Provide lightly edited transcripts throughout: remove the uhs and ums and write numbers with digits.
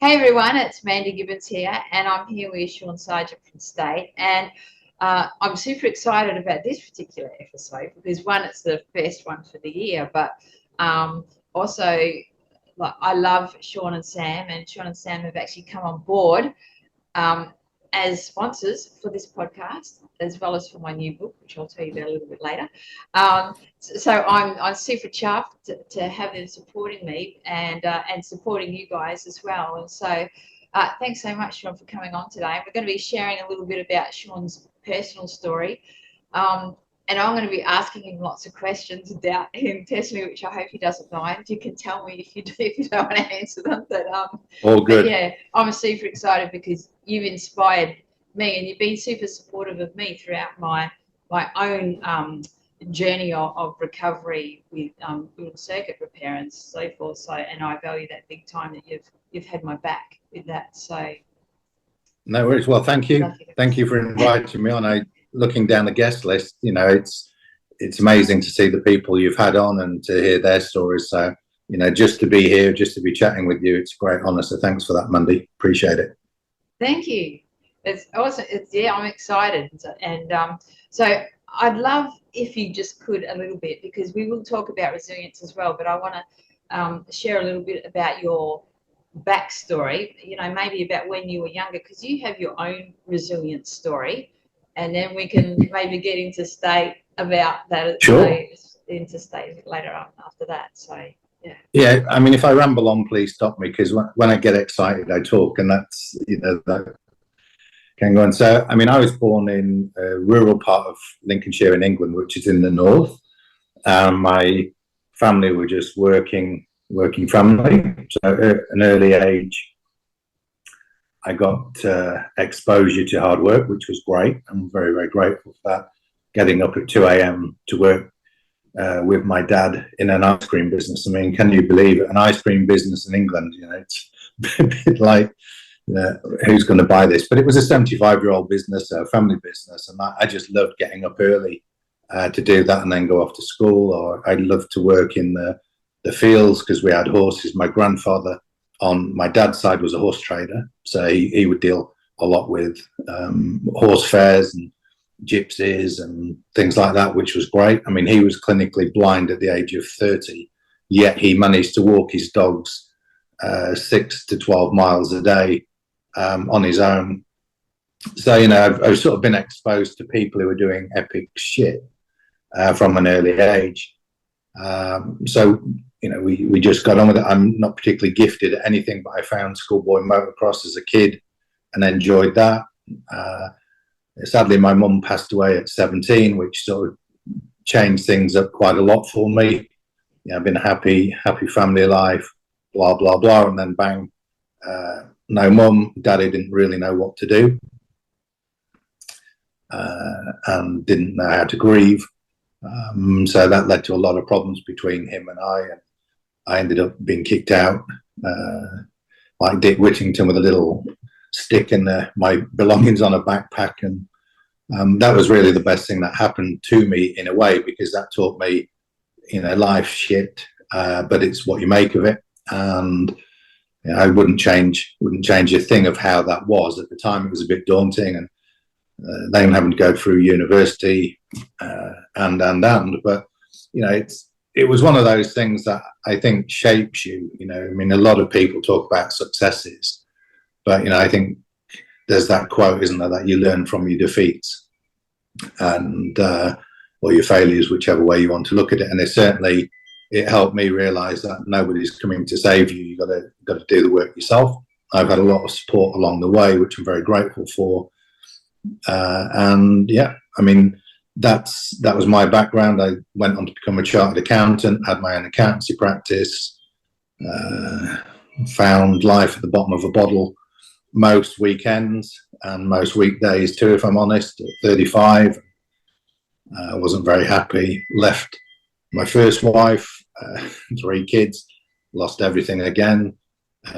Hey everyone, it's Mandy Gibbons here, and I'm here with Shaun Sargent from State. And I'm super excited about this particular episode because one, it's the first one for the year, but also, like, I love Shaun and Sam, and Shaun and Sam have actually come on board um, as sponsors for this podcast, as well as for my new book, which I'll tell you about a little bit later. So I'm super chuffed to have them supporting me and supporting you guys as well. And so thanks so much, Shaun, for coming on today. We're going to be sharing a little bit about Shaun's personal story. And I'm going to be asking him lots of questions about him personally, which I hope he doesn't mind. You can tell me if you don't want to answer them. All good. But yeah, I'm super excited because you've inspired me, and you've been super supportive of me throughout my own journey of recovery with little circuit repair and so forth. So, and I value that big time that you've had my back with that. So, no worries. Well, thank you. Thank you for inviting me on. Looking down the guest list, it's amazing to see the people you've had on and to hear their stories. So, just to be here, just to be chatting with you, it's a great honor. So thanks for that, Mandy. Appreciate it. Thank you. It's awesome. I'm excited. And so I'd love if you just could a little bit, because we will talk about resilience as well, but I want to share a little bit about your backstory, maybe about when you were younger, because you have your own resilience story. And then we can maybe get into State about that. Sure. Into State later on after that. So, yeah. Yeah. I mean, if I ramble on, please stop me, because when I get excited, I talk, and that's, that can go on. So, I mean, I was born in a rural part of Lincolnshire in England, which is in the north. My family were just working family. So at an early age, I got exposure to hard work, which was great. I'm very, very grateful for that. Getting up at 2 a.m. to work with my dad in an ice cream business. I mean, can you believe it? An ice cream business in England, it's a bit like, who's going to buy this? But it was a 75-year-old business, a family business. And I just loved getting up early to do that and then go off to school. Or I loved to work in the fields because we had horses. My grandfather on my dad's side was a horse trader, so he would deal a lot with horse fairs and gypsies and things like that, which was great. I mean, he was clinically blind at the age of 30, yet he managed to walk his dogs 6 to 12 miles a day on his own. So, I've sort of been exposed to people who are doing epic shit from an early age. So, we just got on with it. I'm not particularly gifted at anything, but I found schoolboy motocross as a kid and enjoyed that. Sadly, my mum passed away at 17, which sort of changed things up quite a lot for me. I've been happy family life, blah, blah, blah. And then bang, no mum. Daddy didn't really know what to do and didn't know how to grieve. So that led to a lot of problems between him and I. And I ended up being kicked out, like Dick Whittington, with a little stick and my belongings on a backpack. And that was really the best thing that happened to me in a way, because that taught me, life shit, but it's what you make of it. And I wouldn't change a thing of how that was. At the time, it was a bit daunting, and then having to go through university but it was one of those things that I think shapes you. I mean, a lot of people talk about successes, but I think there's that quote, isn't there, that you learn from your defeats and or your failures, whichever way you want to look at it. And it helped me realize that nobody's coming to save you. You've got to do the work yourself. I've had a lot of support along the way, which I'm very grateful for. And yeah, I mean, that was my background. I went on to become a chartered accountant, had my own accountancy practice, found life at the bottom of a bottle most weekends and most weekdays too, if I'm honest. At 35, I wasn't very happy. Left my first wife, 3 kids, lost everything again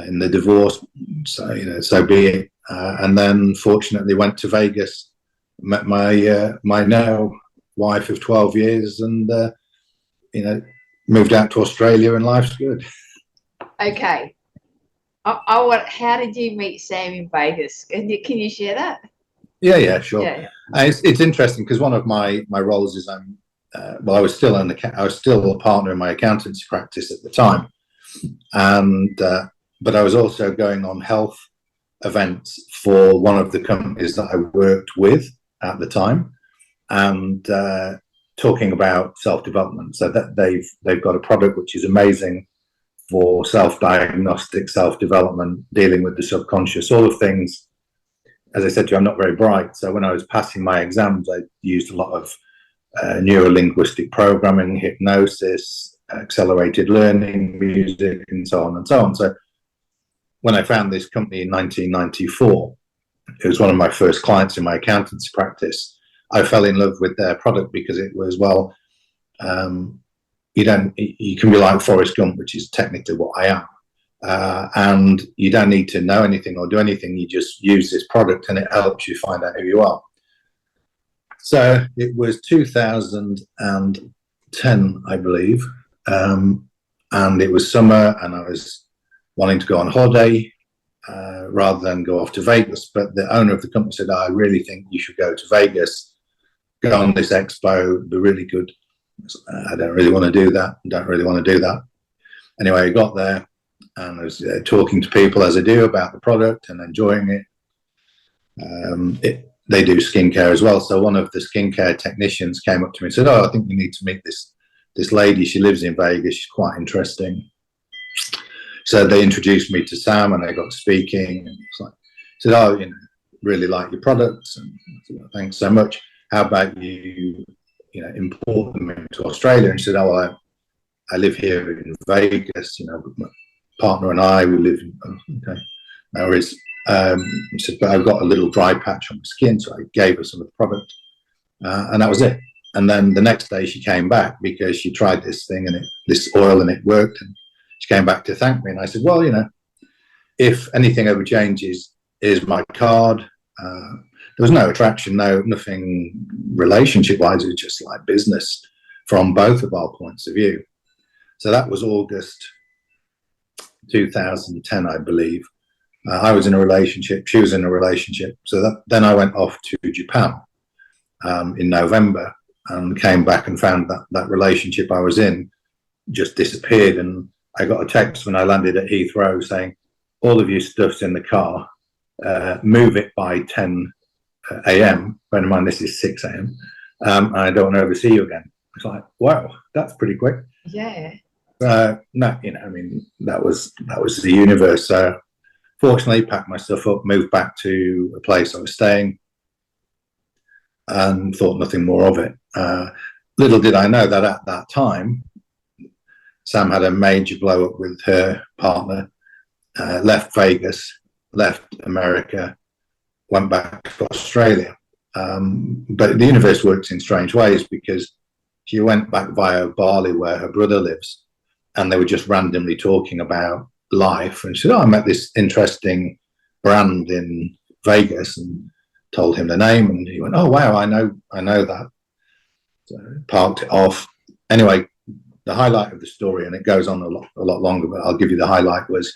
in the divorce. So, so be it. And then fortunately went to Vegas, met my now wife of 12 years, and moved out to Australia, and life's good. Okay, I want. How did you meet Sam in Vegas? Can you share that? Yeah, sure. Yeah. It's interesting because one of my roles is well, I was still a partner in my accountancy practice at the time, and but I was also going on health events for one of the companies that I worked with at the time, and talking about self-development. So that they've got a product which is amazing for self-diagnostic, self-development, dealing with the subconscious, all of things. As I said to you, I'm not very bright. So when I was passing my exams, I used a lot of neuro-linguistic programming, hypnosis, accelerated learning, music, and so on and so on. So when I found this company in 1994, it was one of my first clients in my accountancy practice. I fell in love with their product because it was, well, you can be like Forrest Gump, which is technically what I am. And you don't need to know anything or do anything. You just use this product and it helps you find out who you are. So it was 2010, I believe. And it was summer and I was wanting to go on holiday rather than go off to Vegas. But the owner of the company said, I really think you should go to Vegas, go on this expo, be really good. I don't really want to do that. Anyway, I got there and I was talking to people as I do about the product and enjoying it. They do skincare as well. So one of the skincare technicians came up to me and said, I think you need to meet this lady. She lives in Vegas. She's quite interesting. So they introduced me to Sam and I got speaking. And said, really like your products. And I said, thanks so much. How about you import them into Australia? And she said, I live here in Vegas, my partner and I, we live in, okay. No worries. She said, but I've got a little dry patch on my skin. So I gave her some of the product and that was it. And then the next day she came back because she tried this thing and this oil and it worked. And she came back to thank me. And I said, well, if anything ever changes, here's my card. There was no attraction, nothing relationship-wise. It was just like business from both of our points of view. So that was August 2010, I believe. I was in a relationship. She was in a relationship. So then I went off to Japan in November and came back and found that relationship I was in just disappeared. And I got a text when I landed at Heathrow saying, all of your stuff's in the car. Move it by 10 a.m. Bear in mind, this is 6 a.m. And I don't ever see you again. It's like, wow, that's pretty quick. Yeah. No, that was the universe. So fortunately, packed my stuff up, moved back to a place I was staying, and thought nothing more of it. Little did I know that at that time, Sam had a major blow up with her partner, left Vegas, left America, went back to Australia. But the universe works in strange ways because she went back via Bali where her brother lives and they were just randomly talking about life. And she said, I met this interesting brand in Vegas and told him the name. And he went, oh, wow, I know that. So parked it off. Anyway, the highlight of the story, and it goes on a lot longer, but I'll give you the highlight, was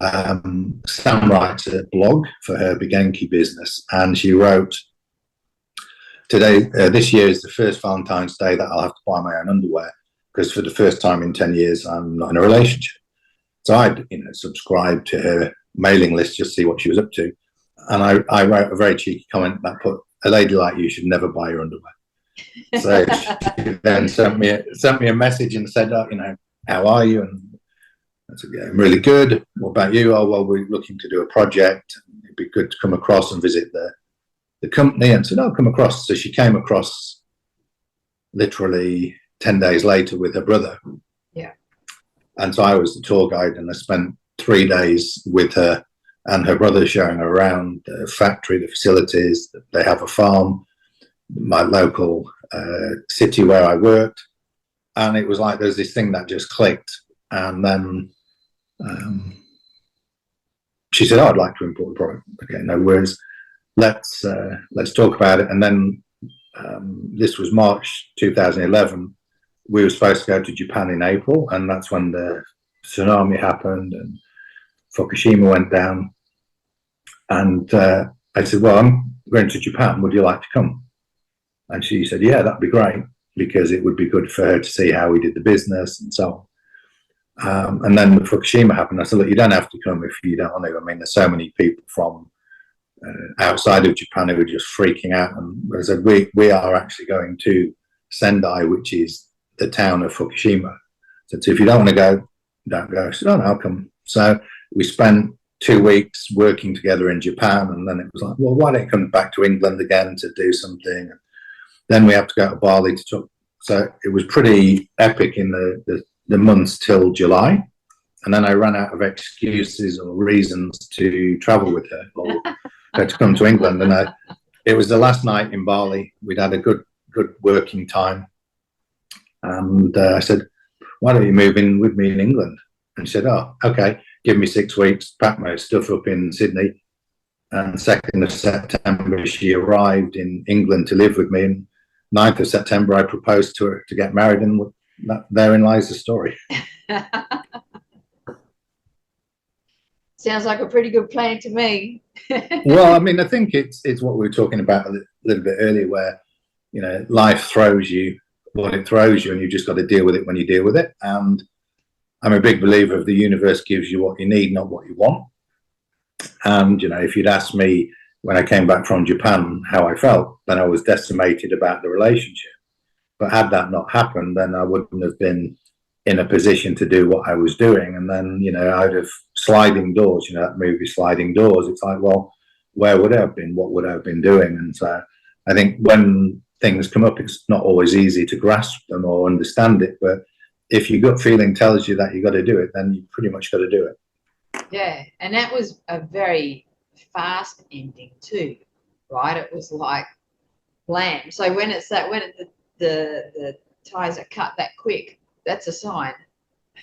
Sam writes a blog for her 𝗶𝗠𝗀𝗍 business, and she wrote, this year is the first Valentine's Day that I'll have to buy my own underwear because for the first time in 10 years I'm not in a relationship. So I'd subscribed to her mailing list just to see what she was up to, and I wrote a very cheeky comment that put, a lady like you should never buy your underwear. So she then sent me a message and said, how are you? And I said, yeah, I'm really good. What about you? Oh, well, we're looking to do a project. It'd be good to come across and visit the company. And said, I'll come across. So she came across literally 10 days later with her brother. Yeah. And so I was the tour guide and I spent 3 days with her and her brother showing her around the factory, the facilities. They have a farm, my local city where I worked. And it was like there's this thing that just clicked. And then she said, I'd like to import the product. Okay, no worries. Let's talk about it. And then this was March 2011. We were supposed to go to Japan in April, and that's when the tsunami happened. And Fukushima went down, and I said, well, I'm going to Japan, would you like to come? And she said, yeah, that'd be great, because it would be good for her to see how we did the business and so on. And then Fukushima happened. I said, look, you don't have to come if you don't want to. I mean, there's so many people from outside of Japan who are just freaking out. And I said, we are actually going to Sendai, which is the town of Fukushima. So if you don't want to go, don't go. I said, oh, no, I'll come. So we spent 2 weeks working together in Japan, and then it was like, well, why don't you come back to England again to do something? And then we have to go to Bali to talk. So it was pretty epic in the months till July. And then I ran out of excuses or reasons to travel with her or to come to England. And it was the last night in Bali. We'd had a good working time. And I said, why don't you move in with me in England? And she said, oh, okay, give me 6 weeks, pack my stuff up in Sydney. And 2nd of September, she arrived in England to live with me. And 9th of September, I proposed to her to get married, and therein lies the story. Sounds like a pretty good plan to me. Well, I mean, I think it's what we were talking about a little bit earlier, where, you know, life throws you what it throws you, and you just got to deal with it when you deal with it. And I'm a big believer of the universe gives you what you need, not what you want. And, you know, if you'd asked me when I came back from Japan how I felt, then I was decimated about the relationship. But had that not happened, then I wouldn't have been in a position to do what I was doing. And then, you know, out of sliding doors, you know, that movie Sliding Doors, it's like, well, where would I have been? What would I have been doing? And so I think when things come up, it's not always easy to grasp them or understand it. But if your gut feeling tells you that you got to do it, then you pretty much got to do it. Yeah, and that was a very fast ending too, right? It was like blam. So when it's that, when the ties are cut that quick, that's a sign.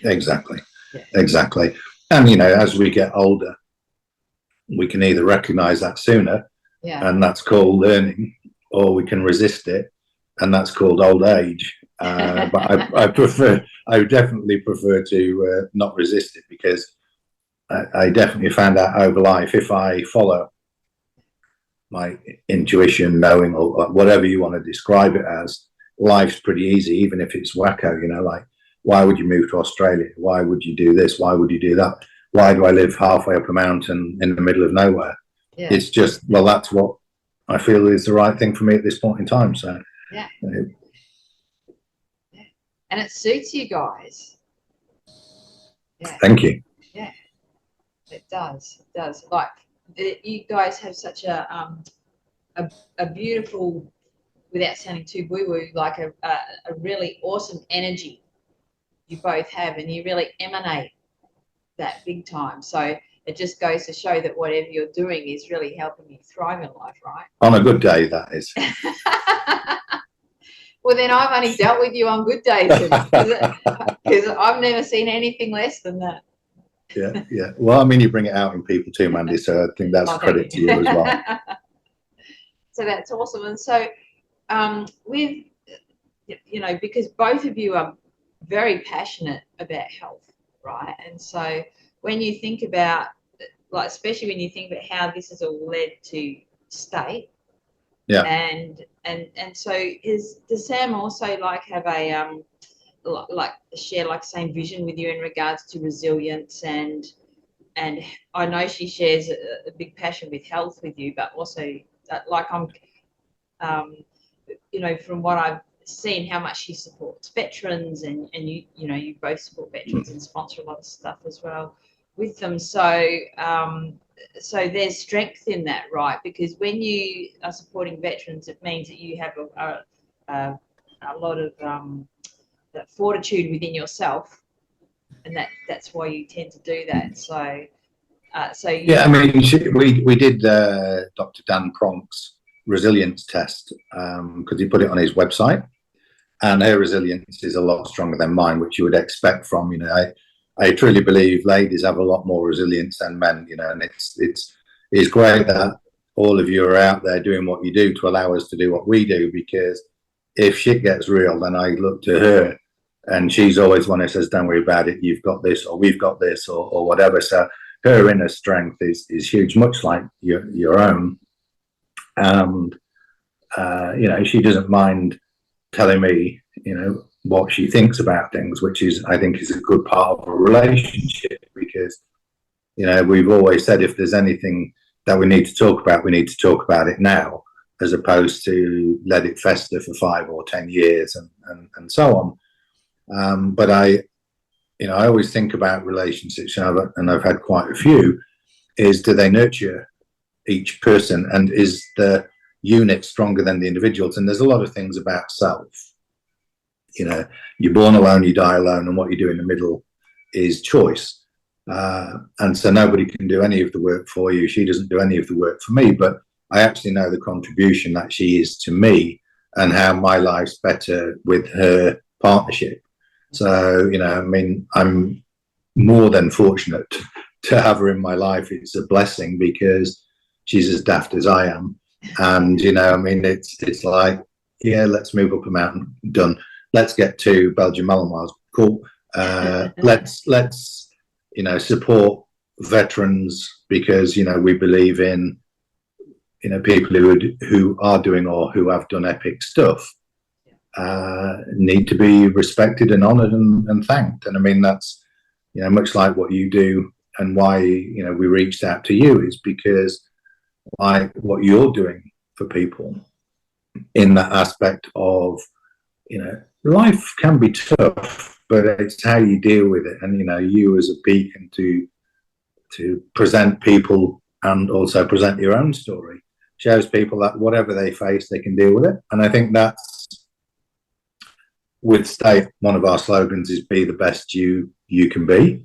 Exactly. Yeah. Exactly. And, you know, as we get older, we can either recognize that sooner, yeah, and that's called learning, or we can resist it, and that's called old age. But I definitely prefer to not resist it, because I definitely found out over life, if I follow my intuition, knowing, or whatever you want to describe it as, life's pretty easy, even if it's wacko, you know, like, why would you move to Australia? Why would you do this? Why would you do that? Why do I live halfway up a mountain in the middle of nowhere? Yeah. It's just, well, that's what I feel is the right thing for me at this point in time. So, yeah. Yeah. And it suits you guys. Yeah. Thank you. Yeah. It does. It does. Like, you guys have such a beautiful, without sounding too woo-woo, like a really awesome energy you both have, and you really emanate that big time. So it just goes to show that whatever you're doing is really helping you thrive in life, right? On a good day, that is. Well, then I've only dealt with you on good days, because I've never seen anything less than that. Yeah, yeah. Well, I mean, you bring it out in people too, Mandy, so I think that's credit to you as well. So that's awesome. And so with, you know, because both of you are very passionate about health, right? And so when you think about, like, especially when you think about how this has all led to Stait, yeah, and so does Sam also like have a like share like the same vision with you in regards to resilience, and I know she shares a big passion with health with you, but also like you know, from what I've seen, how much she supports veterans, and you know, you both support veterans and sponsor a lot of stuff as well with them. So so there's strength in that, right? Because when you are supporting veterans, it means that you have a lot of that fortitude within yourself, and that's why you tend to do that. So so yeah, I mean, we did Dr. Dan Pronk's resilience test, because he put it on his website, and her resilience is a lot stronger than mine, which you would expect from, you know, I truly believe ladies have a lot more resilience than men, you know, and it's great that all of you are out there doing what you do to allow us to do what we do, because if shit gets real, then I look to her, and she's always one that says, don't worry about it, you've got this, or we've got this, or whatever. So her inner strength is huge, much like your own. And you know, she doesn't mind telling me, you know, what she thinks about things, which is, I think, is a good part of a relationship, because, you know, we've always said if there's anything that we need to talk about, we need to talk about it now, as opposed to let it fester for 5 or 10 years and so on. But I always think about relationships, and I've had quite a few, is do they nurture each person, and is the unit stronger than the individuals? And there's a lot of things about self. You know, you're born alone, you die alone, and what you do in the middle is choice. And so nobody can do any of the work for you. She doesn't do any of the work for me, but I actually know the contribution that she is to me and how my life's better with her partnership. So, you know, I mean, I'm more than fortunate to have her in my life. It's a blessing because she's as daft as I am. And, you know, I mean, it's like, yeah, let's move up a mountain, done. Let's get to Belgium Malinois, cool. Let's, you know, support veterans, because, you know, we believe in, you know, people who are doing or who have done epic stuff need to be respected and honoured and thanked. And I mean, that's, you know, much like what you do, and why, you know, we reached out to you is because, like, what you're doing for people in that aspect of, you know, life can be tough, but it's how you deal with it. And, you know, you as a beacon to present people and also present your own story shows people that whatever they face, they can deal with it. And I think that's, with State, one of our slogans is be the best you can be.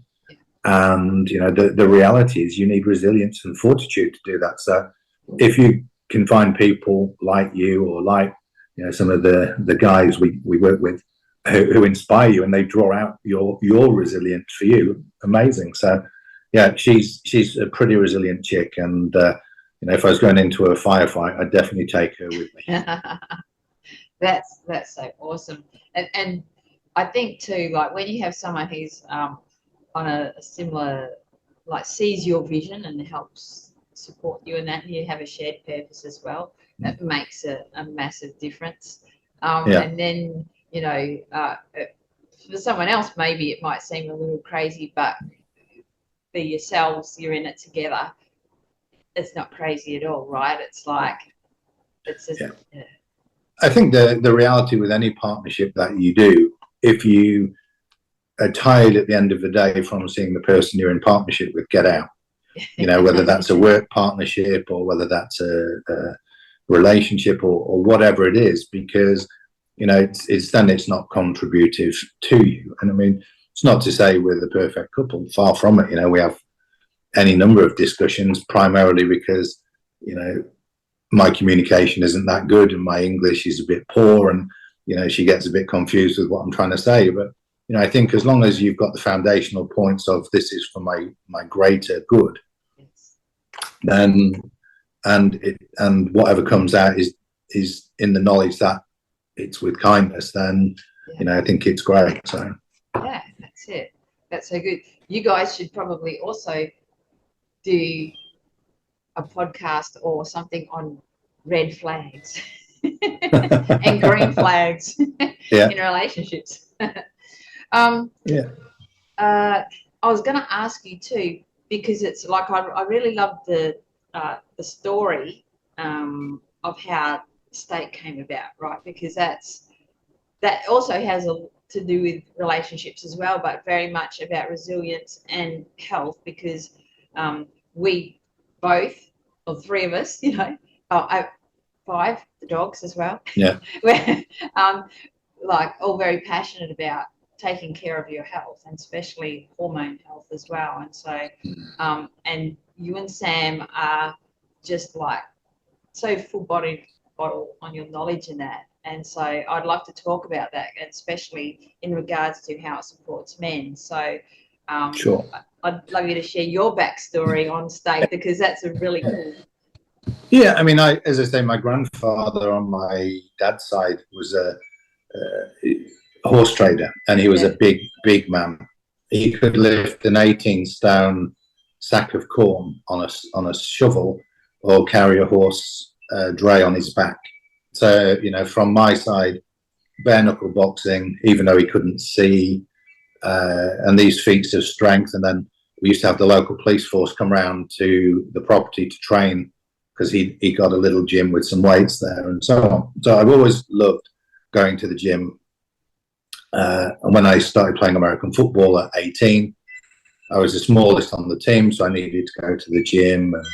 And, you know, the reality is you need resilience and fortitude to do that. So if you can find people like you, or like, you know, some of the guys we work with who inspire you, and they draw out your resilience for you, amazing. So yeah, she's a pretty resilient chick. And, you know, if I was going into a firefight, I'd definitely take her with me. That's so awesome. And I think too, like when you have someone who's on a similar, like, sees your vision and helps support you in that, and you have a shared purpose as well, that makes a massive difference. And then, you know, for someone else, maybe it might seem a little crazy, but for yourselves, you're in it together. It's not crazy at all, right? It's like, it's just, I think the reality with any partnership that you do, if you are tired at the end of the day from seeing the person you're in partnership with, get out. You know, whether that's a work partnership or whether that's a relationship or whatever it is, because, you know, it's not contributive to you. And I mean, it's not to say we're the perfect couple, far from it. You know, we have any number of discussions, primarily because, you know, my communication isn't that good and my English is a bit poor, and, you know, she gets a bit confused with what I'm trying to say. But, you know, I think as long as you've got the foundational points of this is for my greater good, then and whatever comes out is in the knowledge that it's with kindness, then, you know, I think it's great. So yeah, that's it. That's so good. You guys should probably also do a podcast or something on red flags and green flags in relationships. I was going to ask you too, because it's like I really love the story of how State came about, right? Because that also has to do with relationships as well, but very much about resilience and health, because we both, or 3 of us, you know, 5, the dogs as well. Yeah. We're like all very passionate about taking care of your health, and especially hormone health as well. And so, and you and Sam are just like so full-bodied bottle on your knowledge in that. And so I'd love to talk about that, especially in regards to how it supports men. So sure. I'd love you to share your backstory on State, because that's a really cool. Yeah, I mean, as I say, my grandfather on my dad's side was a horse trader, and he was a big man. He could lift an 18-stone sack of corn on a shovel, or carry a horse dray on his back. So, you know, from my side, bare knuckle boxing, even though he couldn't see, and these feats of strength. And then we used to have the local police force come round to the property to train, because he got a little gym with some weights there and so on. So I've always loved going to the gym. And when I started playing American football at 18, I was the smallest on the team, so I needed to go to the gym. And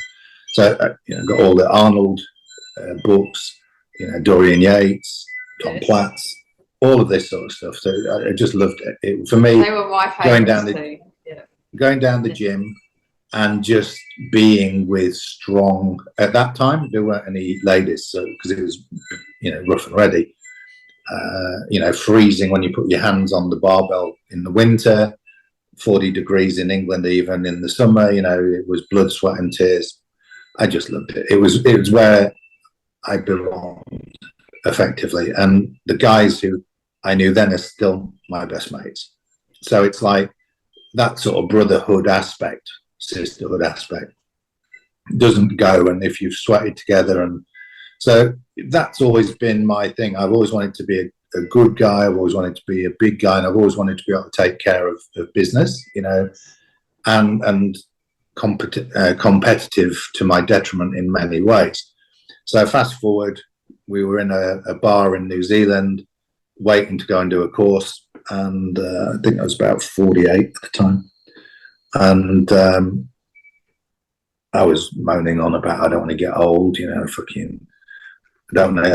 so you know, got all the Arnold books, you know, Dorian Yates, Tom Platz, all of this sort of stuff. So I just loved it. For me, they were my favorites too. Going down the gym and just being with strong, at that time there weren't any ladies, so because it was, you know, rough and ready, you know, freezing when you put your hands on the barbell in the winter, 40 degrees in England even in the summer, you know, it was blood, sweat and tears. I just loved it. It was where I belonged effectively, and the guys who I knew then are still my best mates. So it's like that sort of brotherhood aspect, sisterhood aspect doesn't go, and if you've sweated together. And so that's always been my thing. I've always wanted to be a good guy. I've always wanted to be a big guy, and I've always wanted to be able to take care of business, you know, and competitive to my detriment in many ways. So fast forward, we were in a bar in New Zealand waiting to go and do a course, and I think I was about 48 at the time, and I was moaning on about I don't want to get old, you know, fucking I don't want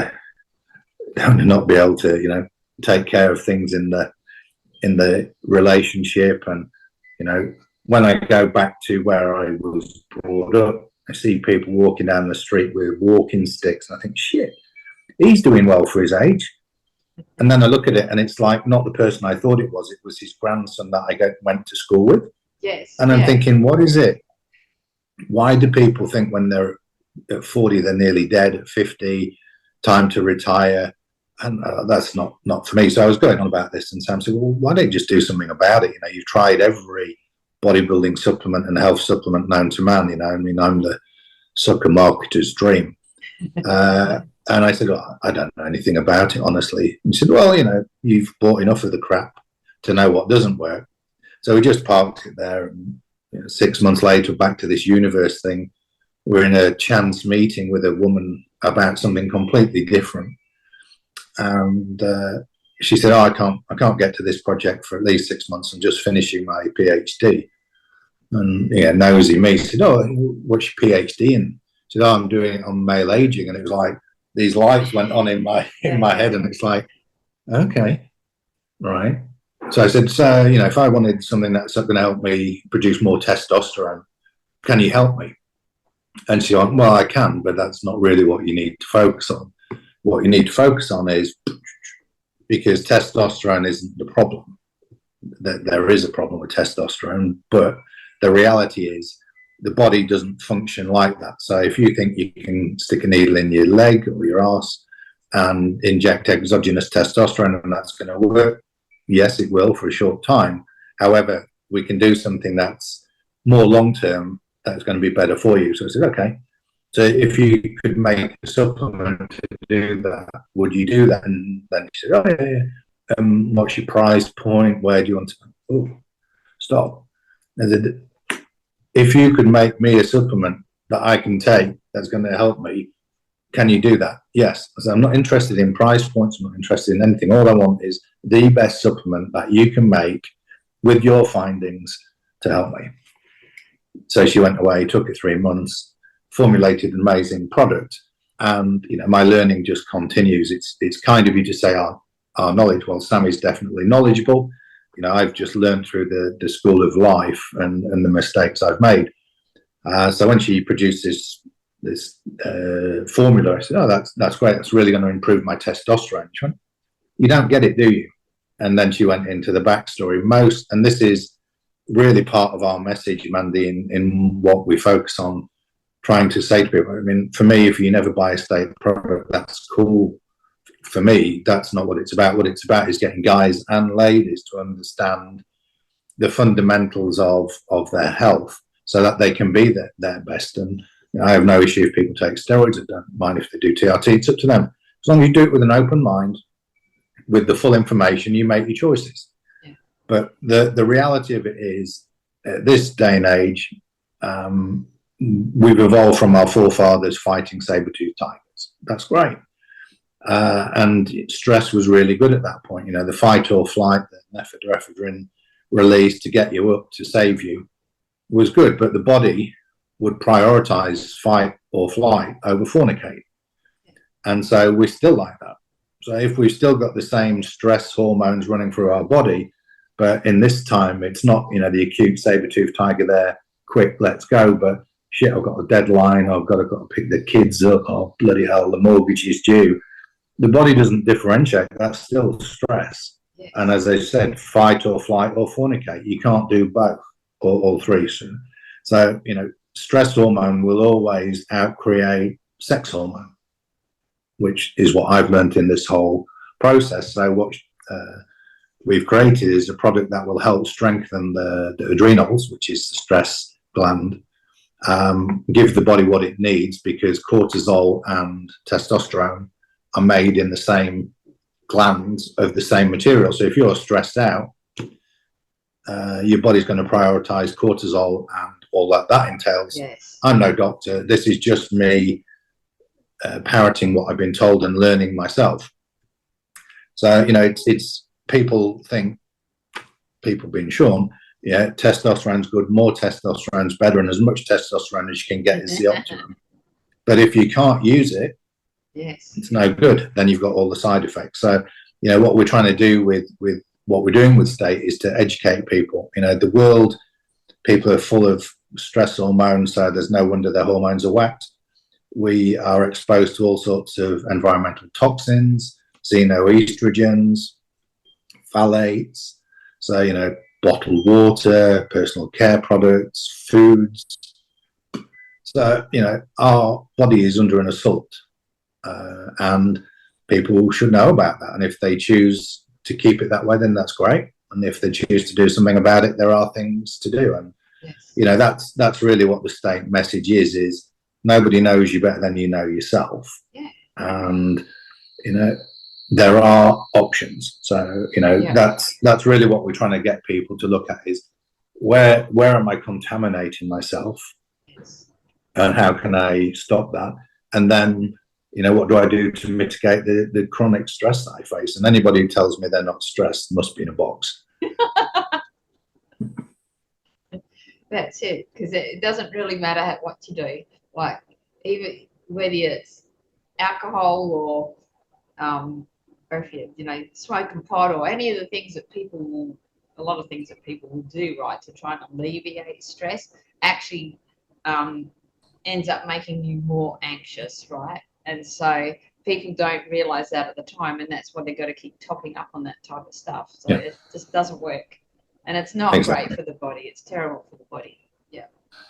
to not be able to, you know, take care of things in the relationship. And you know, when I go back to where I was brought up, I see people walking down the street with walking sticks, and I think, shit, he's doing well for his age. And then I look at it, and it's like not the person I thought it was his grandson that I went to school with. Yes. And I'm thinking, what is it? Why do people think when they're at 40 they're nearly dead, at 50 time to retire? And that's not for me. So I was going on about this, and Sam said, well, why don't you just do something about it? You know, you've tried every bodybuilding supplement and health supplement known to man, you know. I mean, I'm the sucker marketer's dream. And I said, oh, I don't know anything about it, honestly. And he said, well, you know, you've bought enough of the crap to know what doesn't work. So we just parked it there, and you know, 6 months later, back to this universe thing. We're in a chance meeting with a woman about something completely different. And she said, oh, I can't get to this project for at least 6 months. I'm just finishing my PhD. And yeah, nosy me said, oh, what's your PhD in? She said, oh, I'm doing it on male aging. And it was like these lights went on in my head, and it's like, okay, right. So I said, so, you know, if I wanted something that's going to help me produce more testosterone, can you help me? And she went, well, I can, but that's not really what you need to focus on. What you need to focus on is, because testosterone isn't the problem. There is a problem with testosterone, but the reality is the body doesn't function like that. So if you think you can stick a needle in your leg or your arse and inject exogenous testosterone and that's going to work, yes, it will for a short time. However, we can do something that's more long-term that's going to be better for you. So I said, okay. So if you could make a supplement to do that, would you do that? And then she said, oh, yeah. What's your price point? Where do you want to? Oh, stop. I said, if you could make me a supplement that I can take that's going to help me, can you do that? Yes. I said, I'm not interested in price points. I'm not interested in anything. All I want is the best supplement that you can make with your findings to help me. So she went away, took it 3 months, formulated an amazing product, and you know, my learning just continues. It's kind of you to say our knowledge. Well, Sammy's definitely knowledgeable. You know, I've just learned through the school of life and the mistakes I've made. So when she produced this formula, I said, oh, that's great. That's really going to improve my testosterone. She went, you don't get it, do you? And then she went into the backstory. And this is really part of our message, Mandy, in what we focus on, trying to say to people. I mean, for me, if you never buy a State product, that's cool. For me, that's not what it's about. What it's about is getting guys and ladies to understand the fundamentals of their health, so that they can be their best. And I have no issue if people take steroids. I don't mind if they do TRT. It's up to them. As long as you do it with an open mind, with the full information, you make your choices. Yeah. But the reality of it is, at this day and age, we've evolved from our forefathers fighting saber-toothed tigers. That's great. And stress was really good at that point. The fight or flight, the ephedrine release to get you up to save you was good, but the body would prioritize fight or flight over fornicate. And so we're still like that. So if we've still got the same stress hormones running through our body, but in this time, it's not, the acute saber-toothed tiger there, quick, let's go, but shit, I've got a deadline, I've got to pick the kids up, oh, bloody hell, the mortgage is due. The body doesn't differentiate, that's still stress. Yes. And as I said, fight or flight or fornicate, you can't do both, or all three. So, stress hormone will always outcreate sex hormone, which is what I've learned in this whole process. So what we've created is a product that will help strengthen the adrenals, which is the stress gland, give the body what it needs, because cortisol and testosterone are made in the same glands of the same material. So if you're stressed out, your body's going to prioritize cortisol and all that entails. Yes. I'm no doctor. This is just me parroting what I've been told and learning myself. So, it's people think, people being Shaun, testosterone's good, more testosterone's better, and as much testosterone as you can get is the optimum. But if you can't use it, yes, it's no good. Then you've got all the side effects. So, what we're trying to do with what we're doing with Stait is to educate people. The world, people are full of stress hormones, so there's no wonder their hormones are whacked. We are exposed to all sorts of environmental toxins, xenoestrogens, phthalates, so, bottled water, personal care products, foods. So, our body is under an assault, and people should know about that. And if they choose to keep it that way, then that's great. And if they choose to do something about it, there are things to do. And, yes, that's really what the Stait message is nobody knows you better than you know yourself. Yeah. And, there are options. So, that's really what we're trying to get people to look at is where am I contaminating myself? Yes. And how can I stop that? And then, what do I do to mitigate the chronic stress that I face? And anybody who tells me they're not stressed must be in a box. That's it, because it doesn't really matter what you do. Like, even whether it's alcohol or if you smoking pot or any of the things that a lot of things that people will do, right, to try and alleviate stress, actually ends up making you more anxious, right? And so people don't realize that at the time, and that's why they've got to keep topping up on that type of stuff. So it just doesn't work, and it's not great for the body. It's terrible for the body. Yeah,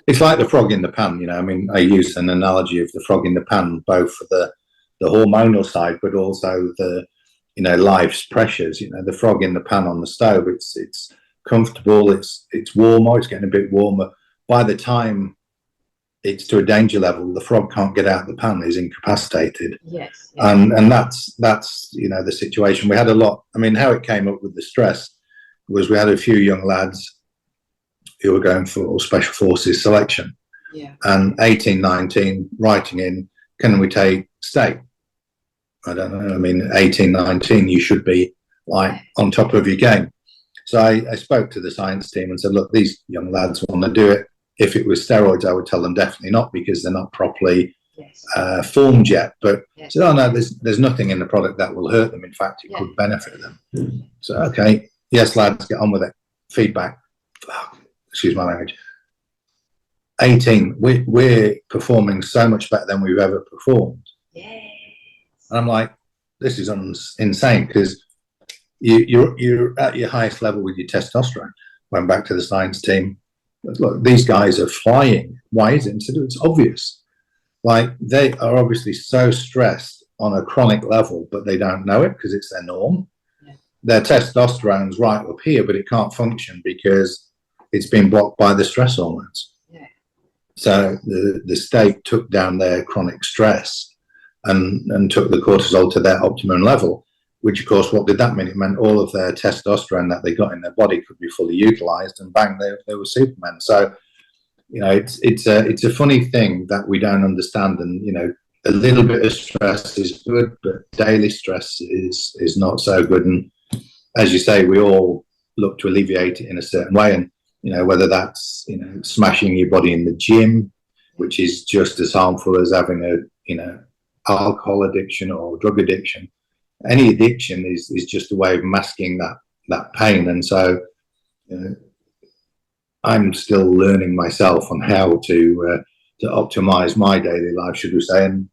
it's like the frog in the pan. I use an analogy of the frog in the pan, both for the hormonal side, but also the life's pressures. The frog in the pan on the stove, it's comfortable, it's warmer, it's getting a bit warmer. By the time it's to a danger level, the frog can't get out of the pan, is incapacitated. Yes. And that's the situation. We had a lot. How it came up with the stress was we had a few young lads who were going for special forces selection. Yeah. And 18, 19 writing in, can we take Stait? I don't know. 18, 19, you should be like on top of your game. So I spoke to the science team and said, look, these young lads want to do it. If it was steroids, I would tell them definitely not, because they're not properly formed yet. But said, oh no, there's nothing in the product that will hurt them. In fact, it could benefit them. So, okay, yes, lads, get on with it. Feedback. Excuse my language. 18, we're performing so much better than we've ever performed. Yeah. And I'm like, this is insane, because you're at your highest level with your testosterone. Went back to the science team. Look, these guys are flying. Why is it? And said, it's obvious. Like, they are obviously so stressed on a chronic level, but they don't know it because it's their norm. Yeah. Their testosterone's right up here, but it can't function because it's been blocked by the stress hormones. Yeah. So the state took down their chronic stress and took the cortisol to their optimum level, which of course, what did that mean? It meant all of their testosterone that they got in their body could be fully utilized, and bang, they were Supermen. So, you know, it's a funny thing that we don't understand. And, you know, a little bit of stress is good, but daily stress is not so good. And as you say, we all look to alleviate it in a certain way. And, you know, whether that's, you know, smashing your body in the gym, which is just as harmful as having a, you know, alcohol addiction or drug addiction. Any addiction is just a way of masking that pain. And so, you know, I'm still learning myself on how to optimize my daily life, should we say. And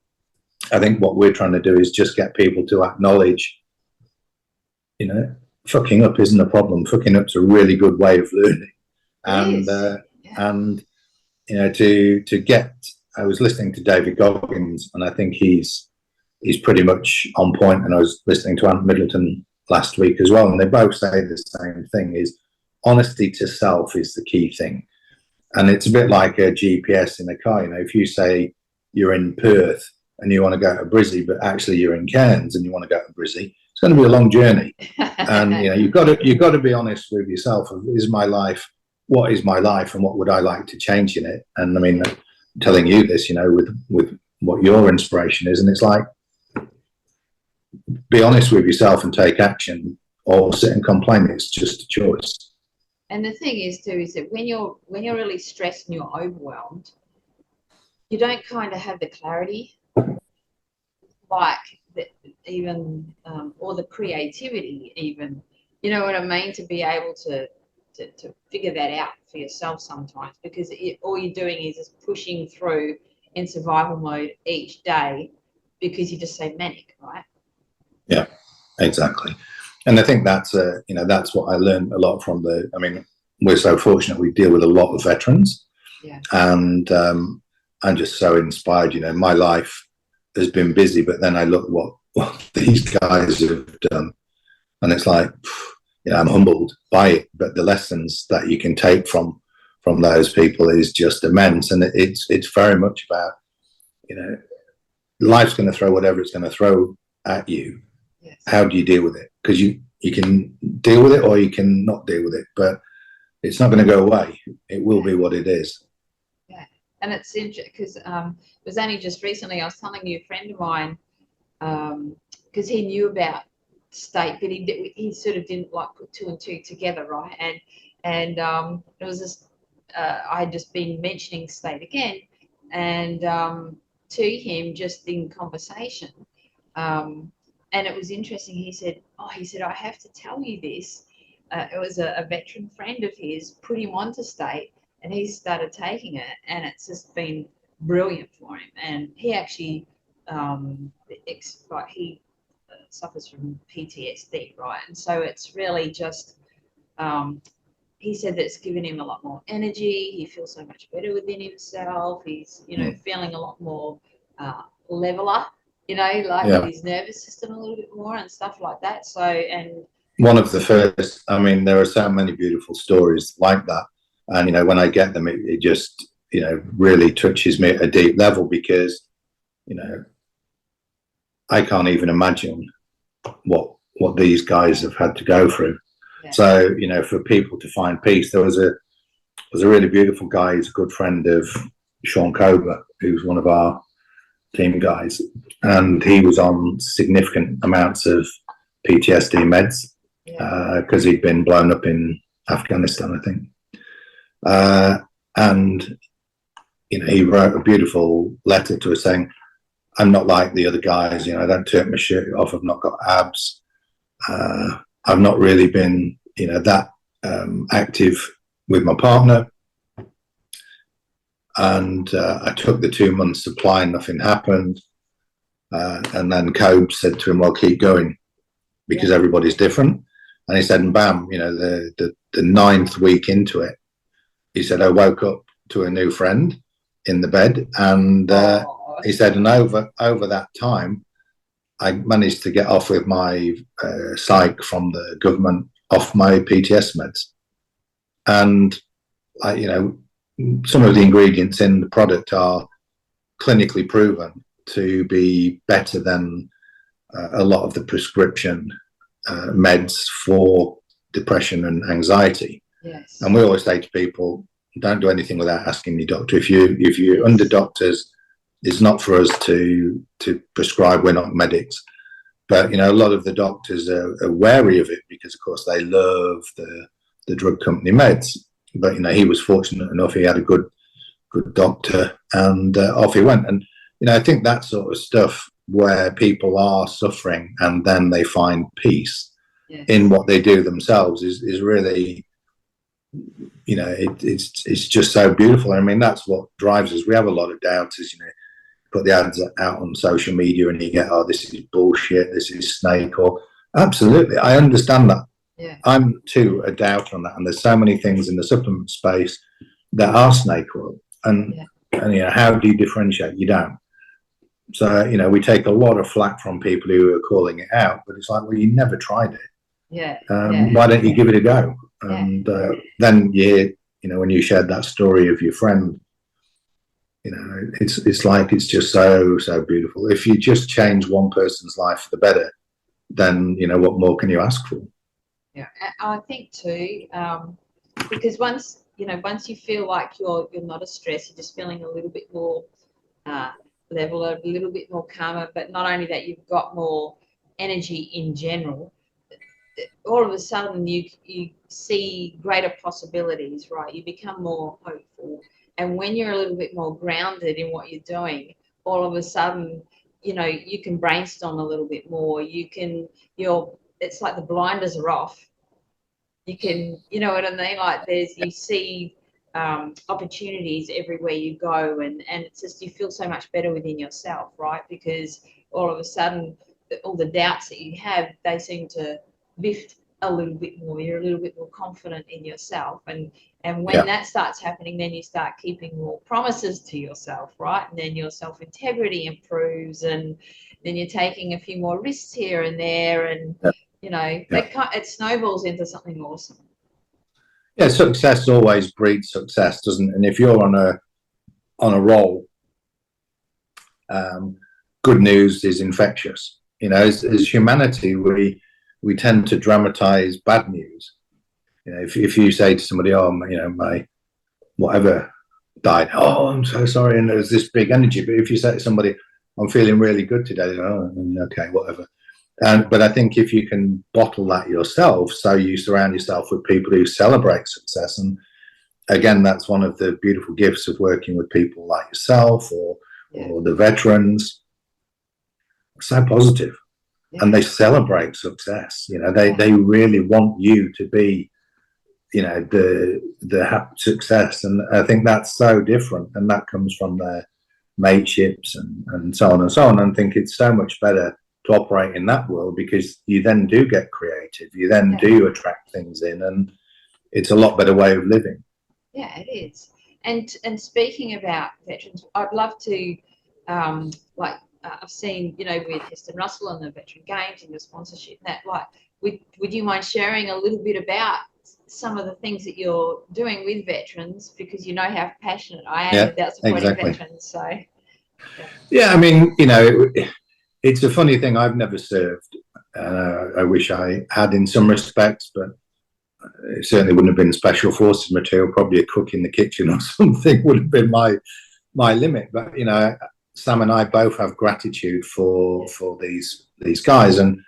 I think what we're trying to do is just get people to acknowledge, you know, fucking up isn't a problem. Fucking up's a really good way of learning. And you know, to get, I was listening to David Goggins, and I think he's pretty much on point. And I was listening to Ant Middleton last week as well, and they both say the same thing: is honesty to self is the key thing. And it's a bit like a GPS in a car. You know, if you say you're in Perth and you want to go to Brizzy, but actually you're in Cairns and you want to go to Brizzy, it's going to be a long journey. And you know, you've got to be honest with yourself. Is my life, what is my life, and what would I like to change in it? And I mean, I'm telling you this, you know, with what your inspiration is, and it's like, be honest with yourself and take action, or sit and complain. It's just a choice. And the thing is too, is that when you're really stressed and you're overwhelmed, you don't kind of have the clarity, like even or the creativity, even, you know what I mean, to be able to figure that out for yourself sometimes, because all you're doing is just pushing through in survival mode each day because you're just so manic, right? Yeah, exactly. And I think that's you know, that's what I learned a lot from I mean, we're so fortunate, we deal with a lot of veterans. Yeah. And I'm just so inspired. You know, my life has been busy, but then I look what these guys have done, and it's like, you know, I'm humbled by it, but the lessons that you can take from those people is just immense. And it's very much about, you know, life's going to throw whatever it's going to throw at you. Yes. How do you deal with it? Because you can deal with it or you can not deal with it, but it's not going to go away. It will be what it is. Yeah. And it's interesting because it was only just recently I was telling you, a friend of mine, because he knew about State, but he sort of didn't like put two and two together, right? And it was just I had just been mentioning State again, and to him just in conversation, and it was interesting. He said, I have to tell you this. It was a veteran friend of his put him onto State, and he started taking it, and it's just been brilliant for him. And he actually he suffers from PTSD, right? And so it's really just he said that it's given him a lot more energy. He feels so much better within himself. He's, you know, feeling a lot more leveler, you know, like with his nervous system a little bit more and stuff like that. So, and one of the first, I mean, there are so many beautiful stories like that. And, you know, when I get them, it just, you know, really touches me at a deep level, because, you know, I can't even imagine what these guys have had to go through. Yeah. So, you know, for people to find peace, there was a really beautiful guy. He's a good friend of Shaun 𝗱𝗆𝗆𝗆, who's one of our team guys, and he was on significant amounts of PTSD meds because he'd been blown up in Afghanistan, I think. And, you know, he wrote a beautiful letter to us saying, I'm not like the other guys, you know, I don't take my shirt off, I've not got abs. I've not really been, you know, that active with my partner. And I took the 2 months supply and nothing happened. And then 𝗱𝗱𝗆𝗆 said to him, well, keep going, because everybody's different. And he said, and bam, you know, the 9th week into it, he said, I woke up to a new friend in the bed. And he said, and over that time, I managed to get off with my psych from the government, off my PTS meds. And, you know, some of the ingredients in the product are clinically proven to be better than a lot of the prescription meds for depression and anxiety. Yes. And we always say to people, don't do anything without asking your doctor. If you're under doctors, it's not for us to prescribe. We're not medics. But, you know, a lot of the doctors are wary of it because, of course, they love the drug company meds. But, you know, he was fortunate enough. He had a good doctor, and off he went. And, you know, I think that sort of stuff where people are suffering and then they find peace in what they do themselves is really, you know, it's just so beautiful. I mean, that's what drives us. We have a lot of doubters, you know, put the ads out on social media and you get, oh, this is bullshit, this is snake, or absolutely, I understand that. Yeah. I'm too a doubter on that, and there's so many things in the supplement space that are snake oil, and you know, how do you differentiate? You don't. So, you know, we take a lot of flack from people who are calling it out, but it's like, well, you never tried it. Why don't you give it a go? And then you know, when you shared that story of your friend, you know, it's like, it's just so beautiful. If you just change one person's life for the better, then, you know, what more can you ask for? Yeah, I think too, because once you feel like you're not as stressed, you're just feeling a little bit more level, a little bit more calmer, but not only that, you've got more energy in general. All of a sudden you see greater possibilities, right? You become more hopeful. And when you're a little bit more grounded in what you're doing, all of a sudden, you know, you can brainstorm a little bit more. It's like the blinders are off. You can, you know what I mean? Like you see opportunities everywhere you go, and it's just, you feel so much better within yourself, right? Because all of a sudden, all the doubts that you have, they seem to lift a little bit more. You're a little bit more confident in yourself, and when that starts happening, then you start keeping more promises to yourself, right? And then your self-integrity improves, and then you're taking a few more risks here and there, and you know, it snowballs into something awesome. Yeah, success always breeds success, doesn't it? And if you're on a roll, good news is infectious. You know, as humanity, we tend to dramatize bad news. You know, if you say to somebody, oh, you know, my whatever died, oh, I'm so sorry, and there's this big energy. But if you say to somebody, I'm feeling really good today, oh, okay, whatever. But I think if you can bottle that yourself, so you surround yourself with people who celebrate success, and again, that's one of the beautiful gifts of working with people like yourself or the veterans. So positive. And they celebrate success. You know, they really want you to be, you know, the happy success. And I think that's so different, and that comes from their mateships and so on and so on. And I think it's so much better to operate in that world, because you then do get creative, you then do attract things in, and it's a lot better way of living. Yeah, it is. And speaking about veterans, I'd love to I've seen, you know, with Heston Russell and the Veteran Games and your sponsorship, that would you mind sharing a little bit about some of the things that you're doing with veterans, because you know how passionate I am about supporting veterans. So I mean, you know, it's a funny thing. I've never served. I wish I had in some respects, but it certainly wouldn't have been special forces material. Probably a cook in the kitchen or something would have been my limit. But you know, Sam and I both have gratitude for these guys, and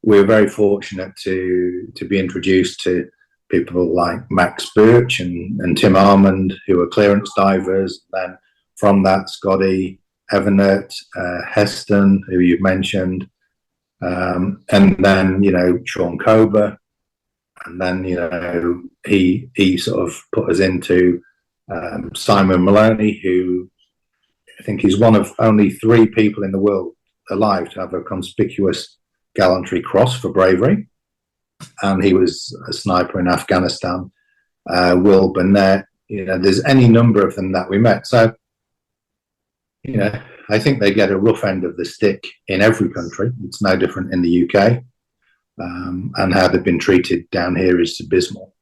we're very fortunate to be introduced to people like Max Birch and Tim Armand, who are clearance divers. Then from that, Scotty Everett, Heston, who you've mentioned, and then, you know, Sean Cober, and then, you know, he sort of put us into Simon Maloney, who I think he's one of only 3 people in the world alive to have a conspicuous gallantry cross for bravery, and he was a sniper in Afghanistan. Will Burnett, you know, there's any number of them that we met. So, you know, I think they get a rough end of the stick in every country. It's no different in the UK, and how they've been treated down here is abysmal.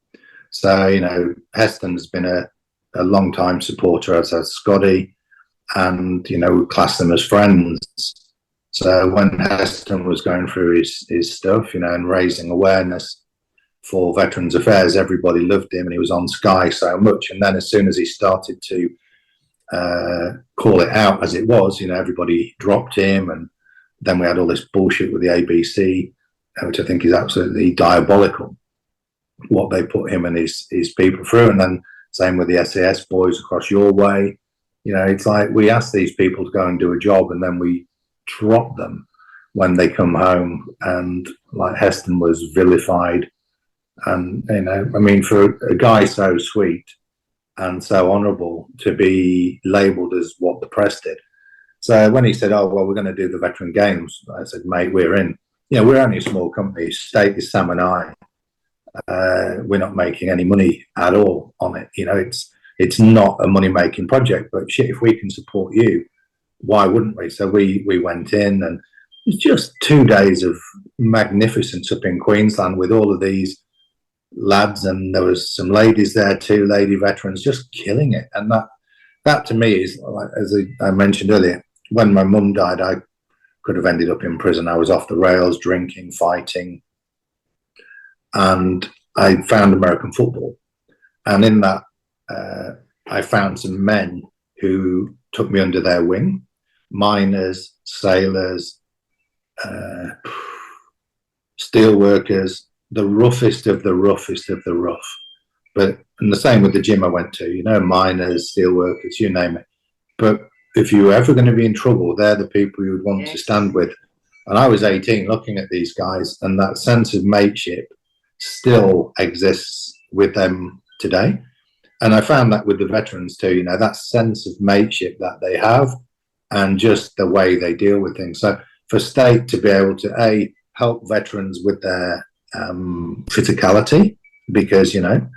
So, you know, Heston's been a a long time supporter, as Scotty, and you know, we class them as friends. So when Heston was going through his stuff, you know, and raising awareness for Veterans Affairs, everybody loved him, and he was on Sky so much. And then as soon as he started to call it out as it was, you know, everybody dropped him, and then we had all this bullshit with the ABC, which I think is absolutely diabolical, what they put him and his people through. And then same with the SAS boys across your way. You know, it's like we ask these people to go and do a job, and then we drop them when they come home. And like Heston was vilified. And, you know, I mean, for a guy so sweet and so honourable to be labelled as what the press did. So when he said, oh, well, we're going to do the Veteran Games, I said, mate, we're in. You know, we're only a small company. State is Sam and I. We're not making any money at all on it. You know, it's not a money-making project, but shit, if we can support you, why wouldn't we? So we went in, and it's just 2 days of magnificence up in Queensland with all of these lads, and there was some ladies there too, lady veterans, just killing it. And that to me is, like, as I mentioned earlier, when my mum died, I could have ended up in prison. I was off the rails, drinking, fighting, and I found American football. And in that, I found some men who took me under their wing, miners, sailors, steel workers, the roughest of the roughest of the rough. But, and the same with the gym I went to, you know, miners, steel workers, you name it. But if you were ever going to be in trouble, they're the people you would want to stand with. And I was 18 looking at these guys, and that sense of mateship still exists with them today. And I found that with the veterans too, you know, that sense of mateship that they have, and just the way they deal with things. So for State to be able to help veterans with their physicality, because, you know,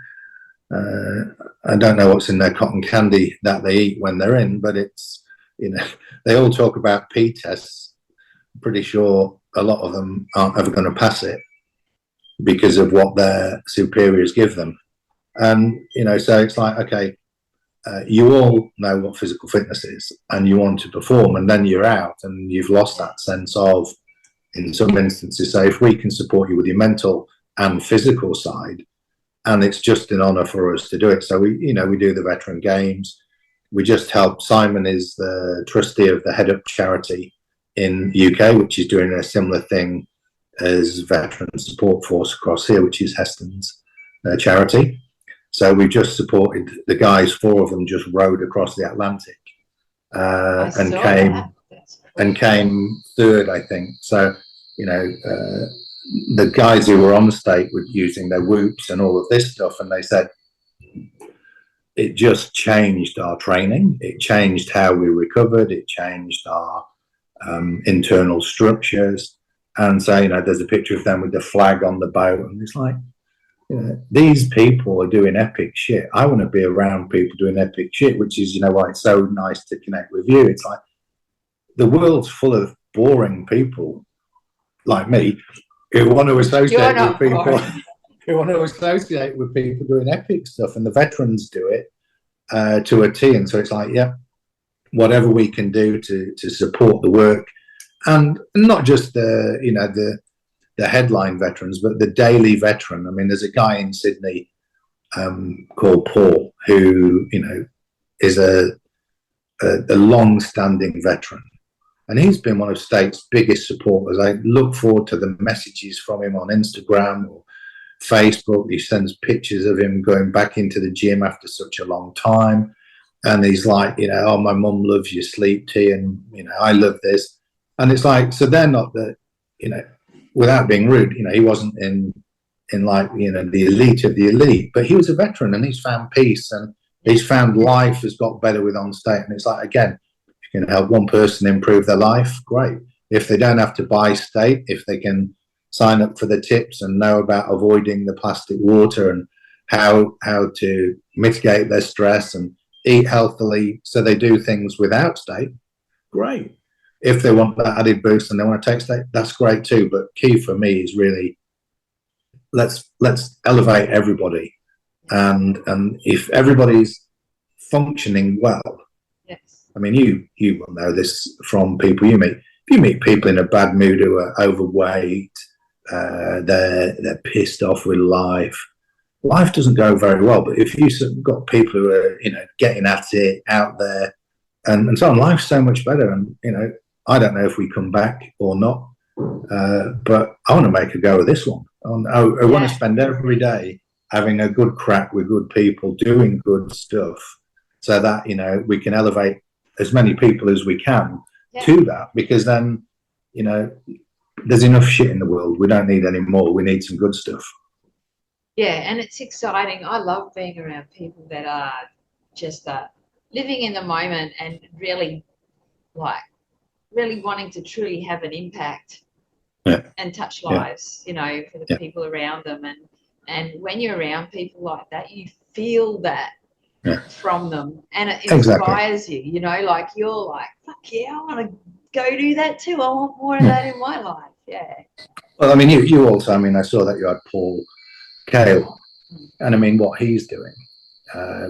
I don't know what's in their cotton candy that they eat when they're in, but it's, you know, they all talk about P tests. I'm pretty sure a lot of them aren't ever going to pass it because of what their superiors give them. And, you know, so it's like, okay, you all know what physical fitness is, and you want to perform, and then you're out and you've lost that sense of, in some instances, say, if we can support you with your mental and physical side, and it's just an honor for us to do it. So we, you know, we do the Veteran Games. We just help. Simon is the trustee of the Head Up charity in the UK, which is doing a similar thing as Veteran Support Force across here, which is Heston's charity. So we just supported the guys. 4 of them just rowed across the Atlantic and came third, I think. So, you know, the guys who were on the State were using their whoops and all of this stuff, and they said it just changed our training. It changed how we recovered. It changed our internal structures. And so, you know, there's a picture of them with the flag on the boat, and it's like, you know, these people are doing epic shit. I want to be around people doing epic shit, which is, you know, why it's so nice to connect with you. It's like the world's full of boring people like me who want to associate with people who want to associate with people doing epic stuff, and the veterans do it to a T. And so it's like, yeah, whatever we can do to support the work, and not just the, you know, the headline veterans, but the daily veteran. I mean, there's a guy in Sydney called Paul who, you know, is a long-standing veteran, and he's been one of State's biggest supporters. I look forward to the messages from him on Instagram or Facebook. He sends pictures of him going back into the gym after such a long time, and he's like, you know, oh, my mum loves your sleep tea, and, you know, I love this. And it's like, so they're not the, you know, without being rude, you know, he wasn't in like, you know, the elite of the elite, but he was a veteran, and he's found peace, and he's found life has got better with On State. And it's like, again, if you can help one person improve their life, great. If they don't have to buy State, if they can sign up for the tips and know about avoiding the plastic water and how to mitigate their stress and eat healthily so they do things without State, great. If they want that added boost and they want to take State, that's great too. But key for me is really, let's elevate everybody. And if everybody's functioning well. Yes. I mean, you will know this from people you meet. If you meet people in a bad mood who are overweight, they're pissed off with life. Life doesn't go very well. But if you've got people who are, getting at it out there, and so on, life's so much better. And I don't know if we come back or not, but I want to make a go of this one. I want to spend every day having a good crack with good people, doing good stuff, so that we can elevate as many people as we can to that. Because then there's enough shit in the world. We don't need any more. We need some good stuff. Yeah, and it's exciting. I love being around people that are just living in the moment and really wanting to truly have an impact and touch lives, for the people around them. And when you're around people like that, you feel that from them, and it inspires you, like you're like, fuck yeah, I want to go do that too. I want more of that in my life. Yeah. Well, I mean, you also, I saw that you had Paul Kale, and I mean, what he's doing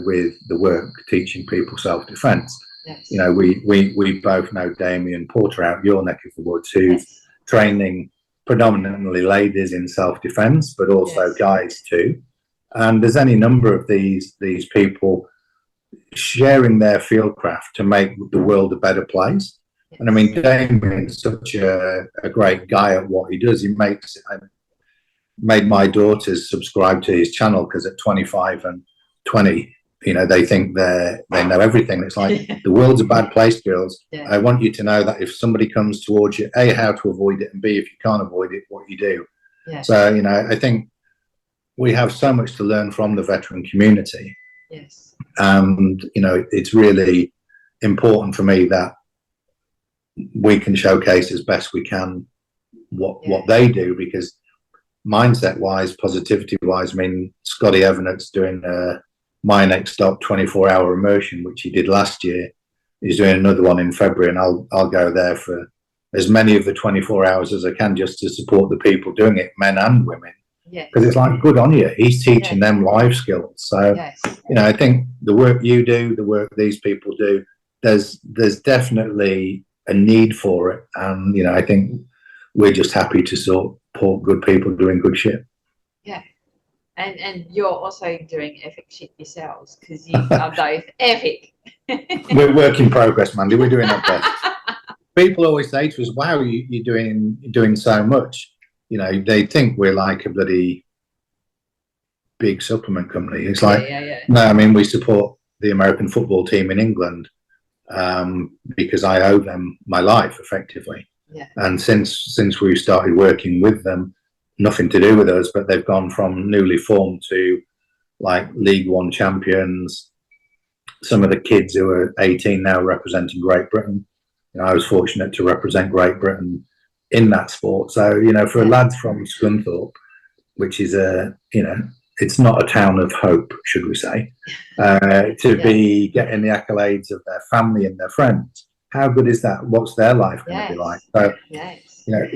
with the work teaching people self-defense. Yes. We both know Damien Porter out your neck of the woods, who's training predominantly ladies in self-defense, but also guys too. And there's any number of these people sharing their fieldcraft to make the world a better place. Yes. And I mean, Damien's such a great guy at what he does. I made my daughters subscribe to his channel because at 25 and 20, they think they know everything. It's like, the world's a bad place, girls. Yeah. I want you to know that if somebody comes towards you, A, how to avoid it, and B, if you can't avoid it, what you do. Yeah. So, I think we have so much to learn from the veteran community. Yes. And, it's really important for me that we can showcase as best we can what they do, because mindset-wise, positivity-wise, I mean, Scotty Evans doing My Next Stop 24-hour immersion, which he did last year. He's doing another one in February, and I'll go there for as many of the 24 hours as I can, just to support the people doing it, men and women. Because it's like, good on you. He's teaching them life skills. So, I think the work you do, the work these people do, there's definitely a need for it. And, I think we're just happy to support good people doing good shit. Yeah. And you're also doing epic shit yourselves, because you are both epic. We're work in progress, Mandy. We're doing our best. People always say to us, wow, you're doing so much. They think we're like a bloody big supplement company. It's like, no, I mean, we support the American football team in England because I owe them my life, effectively. Yeah. And since we started working with them, nothing to do with us, but they've gone from newly formed to like League One champions. Some of the kids who are 18 now representing Great Britain. I was fortunate to represent Great Britain in that sport. So, for lads from Scunthorpe, which is it's not a town of hope, should we say, to be getting the accolades of their family and their friends. How good is that? What's their life going to be like? So,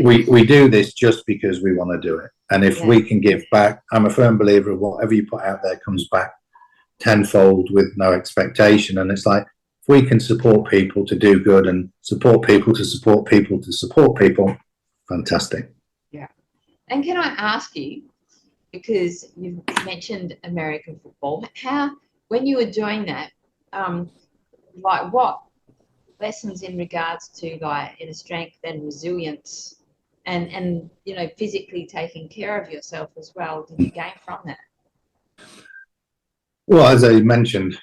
we do this just because we want to do it. And if we can give back, I'm a firm believer of whatever you put out there comes back tenfold with no expectation. And it's like, if we can support people to do good and support people to support people to support people, fantastic. Yeah. And can I ask you, because you've mentioned American football, when you were doing that, what lessons in regards to inner strength and resilience and physically taking care of yourself as well did you gain from that? Well, as I mentioned,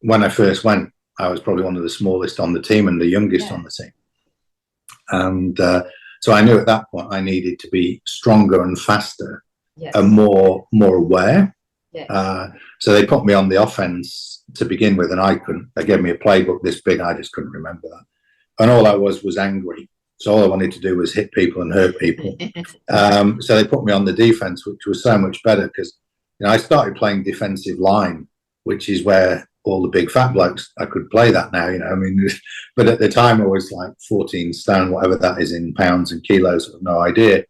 when I first went, I was probably one of the smallest on the team and the youngest on the team. And so I knew at that point I needed to be stronger and faster and more aware. So they put me on the offense to begin with, and they gave me a playbook this big, I just couldn't remember that. And all I was angry. So all I wanted to do was hit people and hurt people. So they put me on the defense, which was so much better because I started playing defensive line, which is where all the big fat blokes, I could play that now, but at the time I was like 14 stone, whatever that is in pounds and kilos, I have no idea.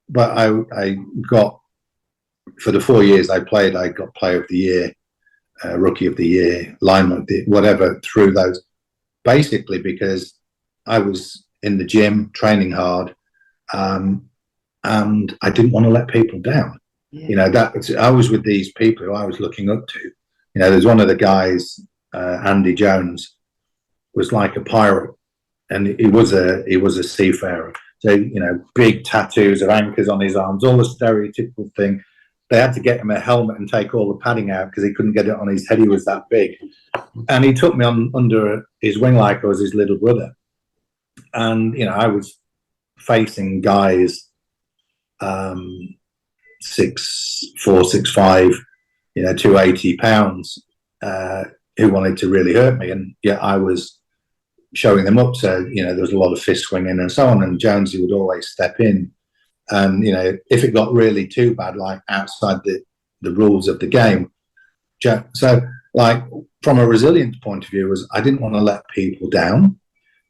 But I got, for the 4 years I played, I got player of the year Rookie of the Year, Lineman of the whatever through those, basically because I was in the gym training hard, and I didn't want to let people down. Yeah. You know, that I was with these people who I was looking up to. You know, there's one of the guys, Andy Jones, was like a pirate, and he was a seafarer. So, you know, big tattoos of anchors on his arms, all the stereotypical thing. They had to get him a helmet and take all the padding out because he couldn't get it on his head. He was that big. And he took me on under his wing like I was his little brother. And, you know, I was facing guys 6'4", 6'5", you know, 280 pounds, who wanted to really hurt me. And yet I was showing them up. So, you know, there was a lot of fist swinging and so on. And Jonesy would always step in. And, you know, if it got really too bad, like outside the rules of the game. So, like, from a resilience point of view, was I didn't want to let people down.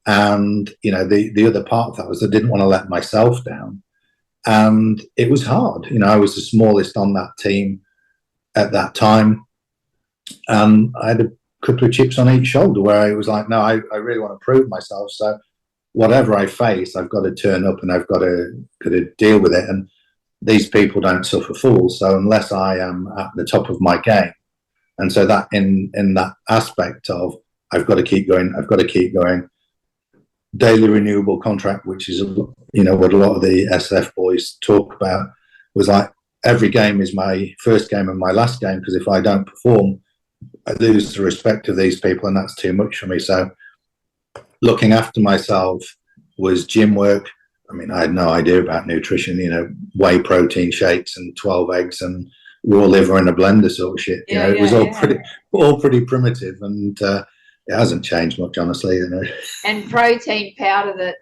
And, you know, the other part of that was I didn't want to let myself down. And it was hard. You know, I was the smallest on that team at that time. And I had a couple of chips on each shoulder where I was like, no, I really want to prove myself. So whatever I face, I've got to turn up and I've got to deal with it. And these people don't suffer fools. So unless I am at the top of my game, and so that in that aspect of I've got to keep going, daily renewable contract, which is, you know, what a lot of the SF boys talk about, was like every game is my first game and my last game, because if I don't perform, I lose the respect of these people, and that's too much for me. So looking after myself was gym work. I mean, I had no idea about nutrition, you know, whey protein shakes and 12 eggs and raw liver in a blender sort of shit. You know, it was all pretty primitive, and it hasn't changed much, honestly. You know. And protein powder that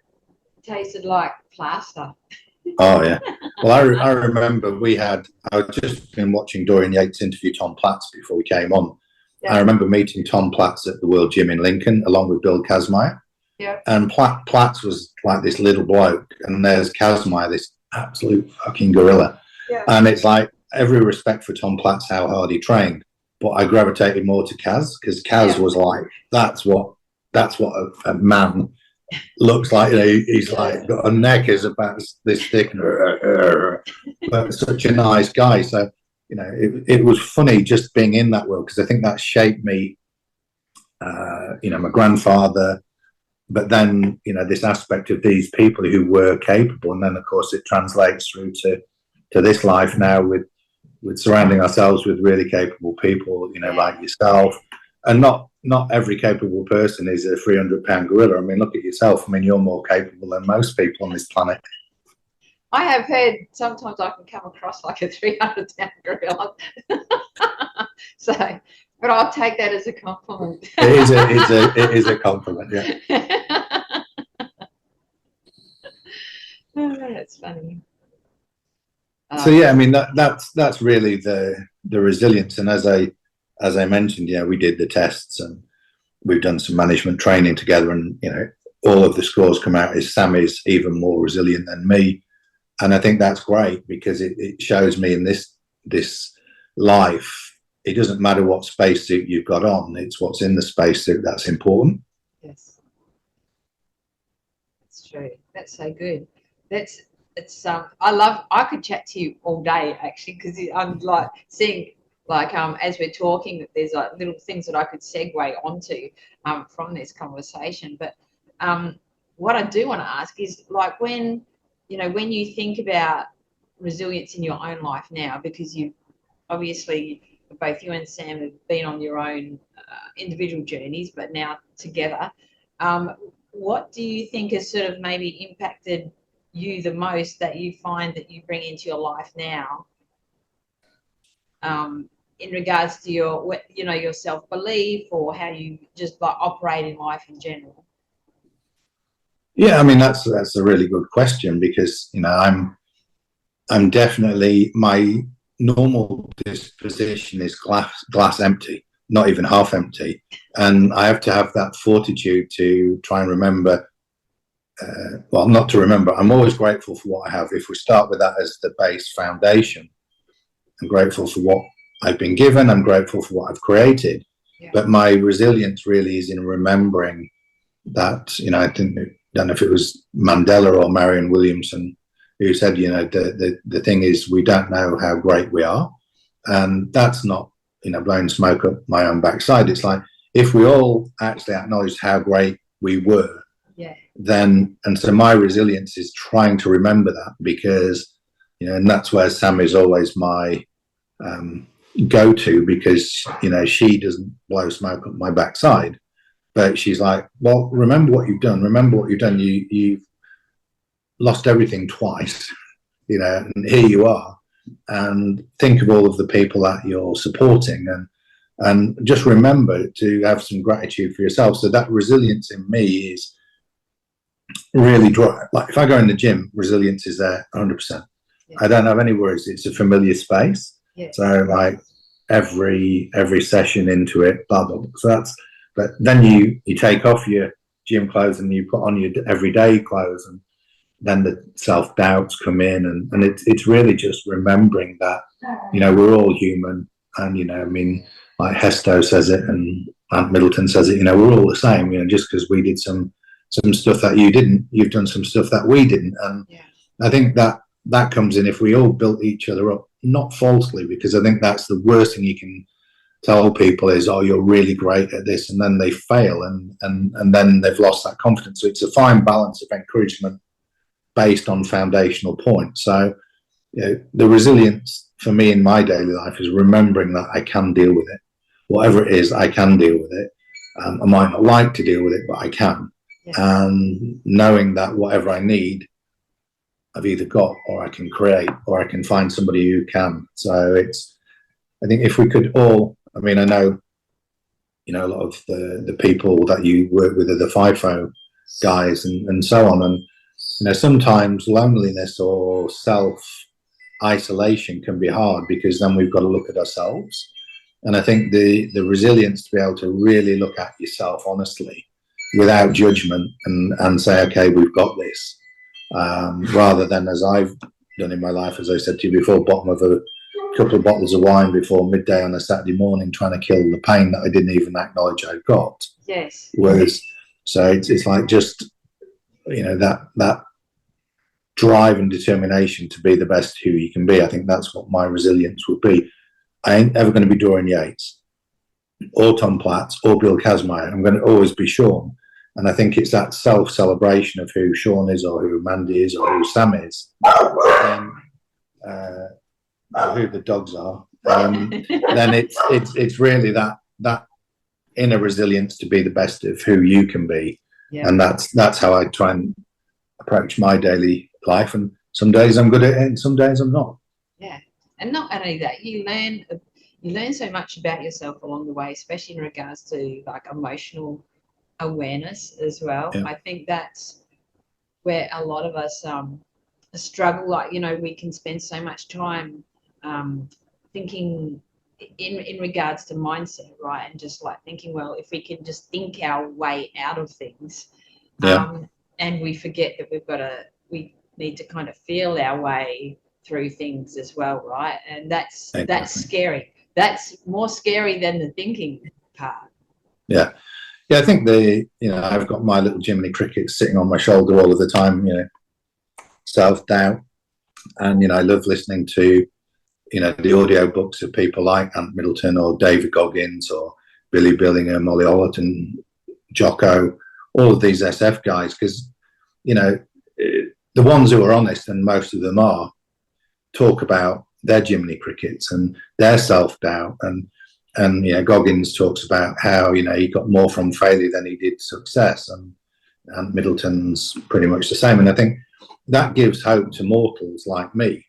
tasted like plaster. Oh yeah. Well, I remember I'd just been watching Dorian Yates interview Tom Platz before we came on. Yeah. I remember meeting Tom Platz at the World Gym in Lincoln along with Bill Kazmaier. Yeah. And Platz was like this little bloke, and there's Kazmaier, this absolute fucking gorilla. Yeah. And it's like every respect for Tom Platz, how hard he trained, but I gravitated more to Kaz, because Kaz was like, that's what a man looks like. You know, he's like got a neck is about this thick, but such a nice guy. So, you know, it was funny just being in that world, because I think that shaped me. You know, my grandfather, but then, you know, this aspect of these people who were capable, and then of course it translates through to this life now with surrounding ourselves with really capable people, you know, like yourself. And not every capable person is a 300-pound gorilla. I mean, look at yourself. I mean, you're more capable than most people on this planet. I have heard sometimes I can come across like a 300-pound gorilla. So, but I'll take that as a compliment. It is a compliment, yeah. Oh, that's funny. So yeah, I mean that's really the resilience. And as I mentioned, yeah, we did the tests and we've done some management training together, and you know, all of the scores come out as Sam is even more resilient than me. And I think that's great, because it shows me in this life, it doesn't matter what spacesuit you've got on, it's what's in the spacesuit that's important. Yes, that's true. That's so good. I could chat to you all day actually, because I'm like seeing like as we're talking that there's like little things that I could segue onto from this conversation. But what I do want to ask is, like, when you think about resilience in your own life now, because you obviously both you and Sam have been on your own individual journeys, but now together, what do you think has sort of maybe impacted you the most, that you find that you bring into your life now, in regards to your self-belief, or how you just like operate in life in general? Yeah, I mean, that's a really good question, because, you know, I'm definitely, my normal disposition is glass empty, not even half empty, and I have to have that fortitude to try and remember. Well, not to remember, I'm always grateful for what I have. If we start with that as the base foundation, I'm grateful for I've been given. I'm grateful for what I've created. Yeah. But my resilience really is in remembering that, you know, I don't know if it was Mandela or Marianne Williamson who said, you know, the thing is, we don't know how great we are. And that's not, you know, blowing smoke up my own backside. It's like, if we all actually acknowledged how great we were, yeah, then, and so my resilience is trying to remember that, because, you know, and that's where Sam is always my go-to, because, you know, she doesn't blow smoke up my backside, but she's like, well, remember what you've done. Remember what you've done. You've lost everything twice, you know, and here you are. And think of all of the people that you're supporting, and just remember to have some gratitude for yourself. So that resilience in me is really dry. Like if I go in the gym, resilience is there 100%. Yeah. I don't have any worries. It's a familiar space. Yeah. So like every session into it, blah, blah, blah. So that's, but then you take off your gym clothes and you put on your everyday clothes, and then the self-doubts come in, and it's really just remembering that, you know, we're all human. And, you know, I mean, like Hesto says it and Aunt Middleton says it, you know, we're all the same, you know, just because we did some stuff that you didn't, you've done some stuff that we didn't. And yeah, I think that comes in if we all built each other up, not falsely, because I think that's the worst thing you can tell people is, oh, you're really great at this, and then they fail, and then they've lost that confidence. So it's a fine balance of encouragement based on foundational points. So, you know, the resilience for me in my daily life is remembering that I can deal with it. Whatever it is, I can deal with it. I might not like to deal with it, but I can. Yeah. And knowing that whatever I need, I've either got, or I can create, or I can find somebody who can. So it's, I think if we could all, I mean, I know, you know, a lot of the people that you work with are the FIFO guys and so on. And, you know, sometimes loneliness or self-isolation can be hard, because then we've got to look at ourselves. And I think the resilience to be able to really look at yourself honestly, without judgment, and say, okay, we've got this, rather than, as I've done in my life, as I said to you before, bottom of a couple of bottles of wine before midday on a Saturday morning, trying to kill the pain that I didn't even acknowledge I'd got. Yes. So it's like, just, you know, that drive and determination to be the best who you can be. I think that's what my resilience would be. I ain't ever going to be Dorian Yates or Tom Platts or Bill Kazmaier. I'm going to always be Shaun. And I think it's that self-celebration of who Shaun is, or who Mandy is, or who Sam is, and, or who the dogs are. Then it's really that inner resilience to be the best of who you can be. Yeah. And that's how I try and approach my daily life. And some days I'm good at it, and some days I'm not. Yeah. And not only that, you learn so much about yourself along the way, especially in regards to like emotional awareness as well. Yeah. I think that's where a lot of us struggle. Like, you know, we can spend so much time thinking in regards to mindset, right? And just like thinking, well, if we can just think our way out of things, yeah, and we forget that we need to kind of feel our way through things as well, right? And that's scary. That's more scary than the thinking part. Yeah. Yeah, I think I've got my little Jiminy Cricket sitting on my shoulder all of the time, you know, self-doubt. And, you know, I love listening to, you know, the audio books of people like Ant Middleton or David Goggins or Billy Billingham, Ollie Ollerton, Jocko, all of these SF guys, because, you know, the ones who are honest, and most of them are, talk about their Jiminy Crickets and their self-doubt. And, you know, Goggins talks about how, you know, he got more from failure than he did success. And Middleton's pretty much the same. And I think that gives hope to mortals like me,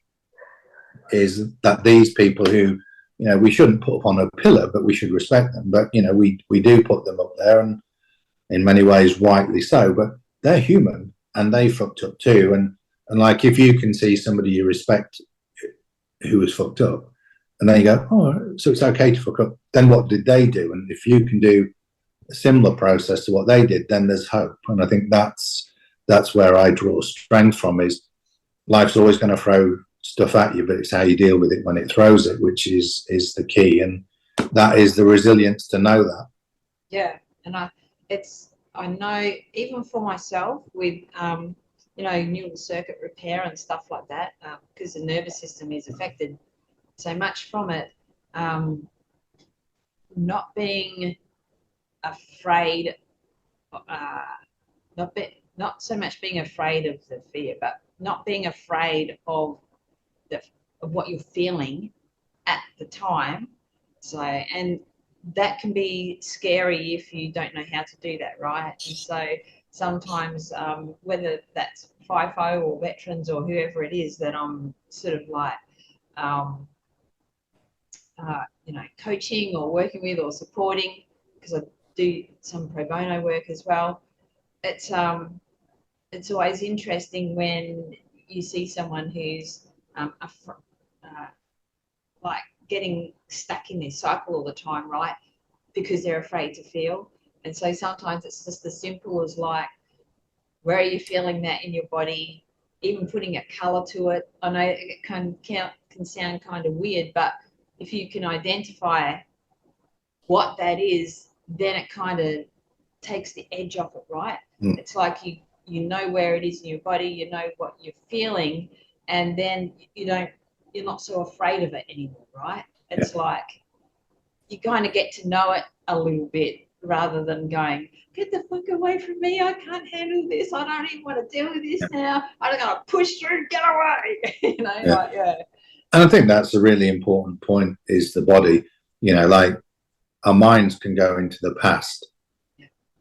is that these people who, you know, we shouldn't put up on a pillar, but we should respect them. But, you know, we do put them up there, and in many ways rightly so, but they're human and they fucked up too. And like, if you can see somebody you respect who was fucked up, and then you go, oh, so it's okay to fuck up, then what did they do? And if you can do a similar process to what they did, then there's hope. And I think that's where I draw strength from, is life's always going to throw stuff at you, but it's how you deal with it when it throws it, which is the key. And that is the resilience to know that. Yeah. And I know even for myself with, you know, neural circuit repair and stuff like that, because the nervous system is affected so much from it, not being afraid, not so much being afraid of the fear, but not being afraid of what you're feeling at the time. So, and that can be scary if you don't know how to do that, right? And so sometimes, whether that's FIFO or veterans or whoever it is that I'm sort of like, you know, coaching or working with or supporting, because I do some pro bono work as well. It's always interesting when you see someone who's like getting stuck in this cycle all the time, right? Because they're afraid to feel. And so sometimes it's just as simple as like, where are you feeling that in your body? Even putting a color to it. I know it can sound kind of weird, but if you can identify what that is, then it kind of takes the edge off it, right? It's like you know where it is in your body, you know what you're feeling, and then you're not so afraid of it anymore, right? It's like you kind of get to know it a little bit rather than going, get the fuck away from me, I can't handle this, I don't even want to deal with this now, I'm going to push through, get away. You know, like, And I think that's a really important point, is the body. You know, like our minds can go into the past,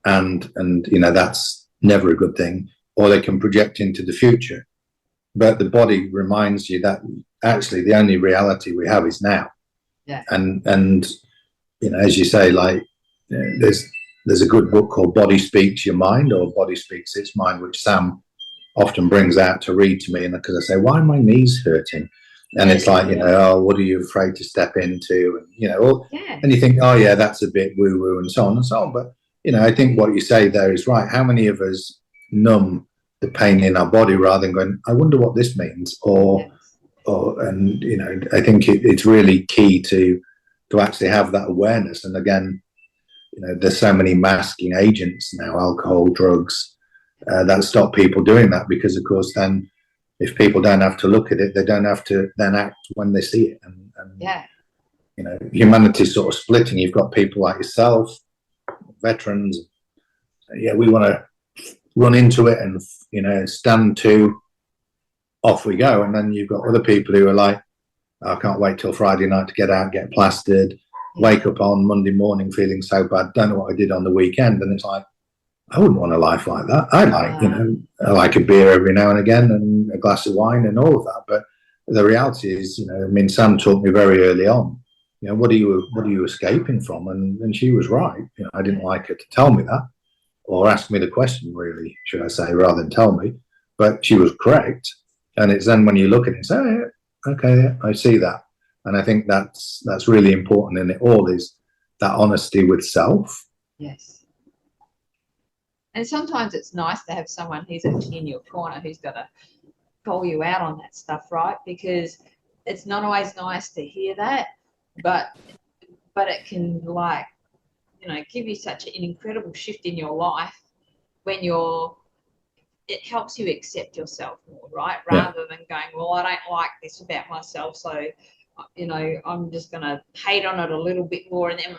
and you know, that's never a good thing, or they can project into the future. But the body reminds you that actually the only reality we have is now. And you know, as you say, like, there's a good book called Body Speaks Your Mind, or Body Speaks Its Mind, which Sam often brings out to read to me, and because I say, why are my knees hurting? And it's like, you know, oh, what are you afraid to step into? And, you know, and you think, oh, yeah, that's a bit woo-woo and so on and so on. But, you know, I think what you say there is right. How many of us numb the pain in our body rather than going, I wonder what this means? And, you know, I think it's really key to actually have that awareness. And again, you know, there's so many masking agents now, alcohol, drugs, that stop people doing that, because, of course, then if people don't have to look at it, they don't have to then act when they see it. And you know, humanity's sort of splitting. You've got people like yourself, veterans. We want to run into it and, you know, stand to, off we go. And then you've got other people who are like, I can't wait till Friday night to get out, get plastered, wake up on Monday morning feeling so bad, don't know what I did on the weekend. And it's like, I wouldn't want a life like that. I like, you know, I like a beer every now and again and a glass of wine and all of that. But the reality is, you know, I mean, Sam taught me very early on, you know, what are you escaping from? And she was right. You know, I didn't like her to tell me that, or ask me the question, really, should I say, rather than tell me. But she was correct. And it's then when you look at it and say, oh, yeah, okay, I see that. And I think that's really important in it all, is that honesty with self. Yes. And sometimes it's nice to have someone who's actually in your corner, who's going to call you out on that stuff, right? Because it's not always nice to hear that, but it can, like, you know, give you such an incredible shift in your life when it helps you accept yourself more, right? Rather than going, well, I don't like this about myself, so, you know, I'm just going to hate on it a little bit more, and then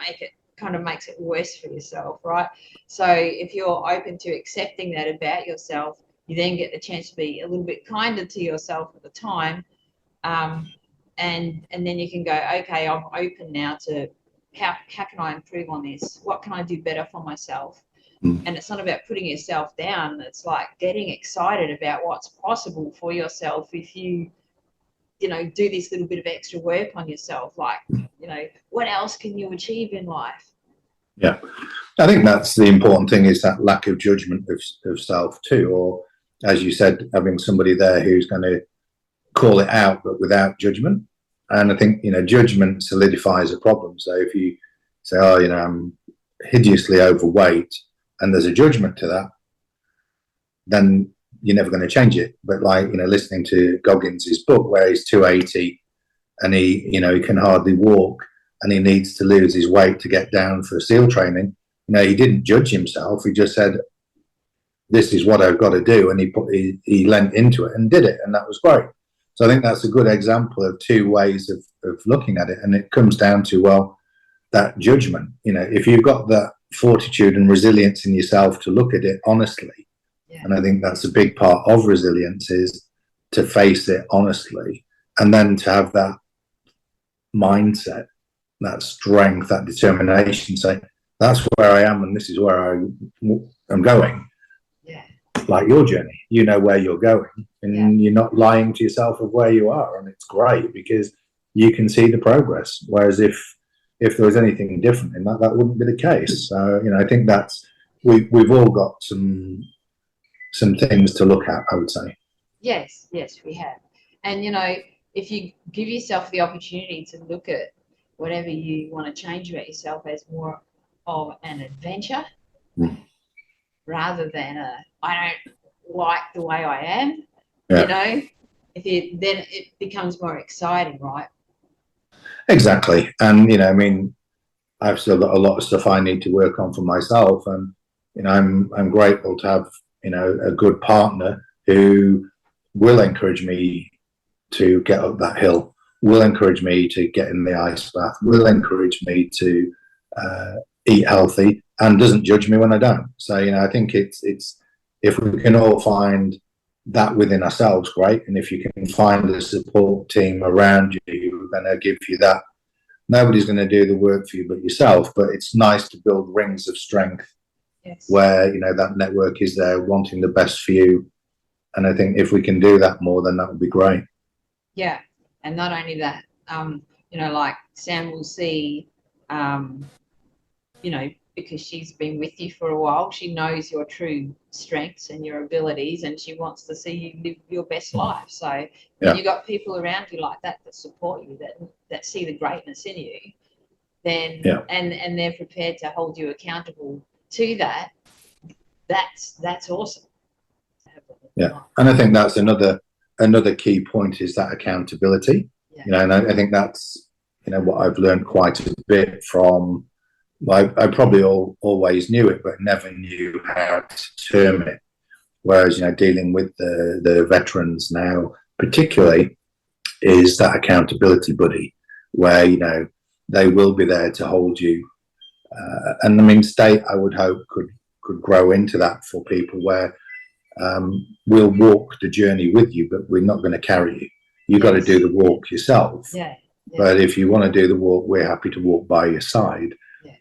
makes it worse for yourself, right? So if you're open to accepting that about yourself, you then get the chance to be a little bit kinder to yourself at the time, and then you can go, okay, I'm open now to how can I improve on this? What can I do better for myself? And it's not about putting yourself down. It's like getting excited about what's possible for yourself if you know, do this little bit of extra work on yourself. Like, you know, what else can you achieve in life? Yeah, I think that's the important thing, is that lack of judgment of self too, or, as you said, having somebody there who's going to call it out, but without judgment. And I think, you know, judgment solidifies a problem. So if you say, oh, you know, I'm hideously overweight, and there's a judgment to that, then you're never going to change it. But like, you know, listening to Goggins' book where he's 280 and he, you know, he can hardly walk and he needs to lose his weight to get down for SEAL training. You know, he didn't judge himself. He just said, this is what I've got to do. And he lent into it and did it. And that was great. So I think that's a good example of two ways of looking at it. And it comes down to, well, that judgment, you know, if you've got that fortitude and resilience in yourself to look at it honestly, and I think that's a big part of resilience, is to face it honestly, and then to have that mindset, that strength, that determination, say, that's where I am and this is where I'm going. Like your journey, you know where you're going, and you're not lying to yourself of where you are, and it's great because you can see the progress. Whereas if there was anything different in that, that wouldn't be the case. So, you know, I think that's we've all got some things to look at, I would say. Yes, we have. And you know, if you give yourself the opportunity to look at whatever you want to change about yourself as more of an adventure, rather than I don't like the way I am, you know, then it becomes more exciting, right? Exactly. And, you know, I mean, I've still got a lot of stuff I need to work on for myself. And, you know, I'm grateful to have, you know, a good partner who will encourage me to get up that hill, will encourage me to get in the ice bath, will encourage me to eat healthy, and doesn't judge me when I don't. So, you know, I think it's if we can all find that within ourselves, great. And if you can find a support team around you who are going to give you that, nobody's going to do the work for you but yourself. But it's nice to build rings of strength where, you know, that network is there wanting the best for you. And I think if we can do that more, then that would be great. Yeah. And not only that, you know, like Sam will see, you know, because she's been with you for a while, she knows your true strengths and your abilities, and she wants to see you live your best life. So when you've got people around you like that support you, that see the greatness in you, then and they're prepared to hold you accountable to that, that's awesome. Yeah. And I think that's another key point, is that accountability. You know, and I think that's, you know, what I've learned quite a bit from. I probably always knew it, but never knew how to term it. Whereas, you know, dealing with the veterans now, particularly, is that accountability buddy, where, you know, they will be there to hold you. And I mean, State, I would hope, could grow into that for people, where we'll walk the journey with you, but we're not going to carry you. You've got to do the walk yourself. But if you want to do the walk, we're happy to walk by your side.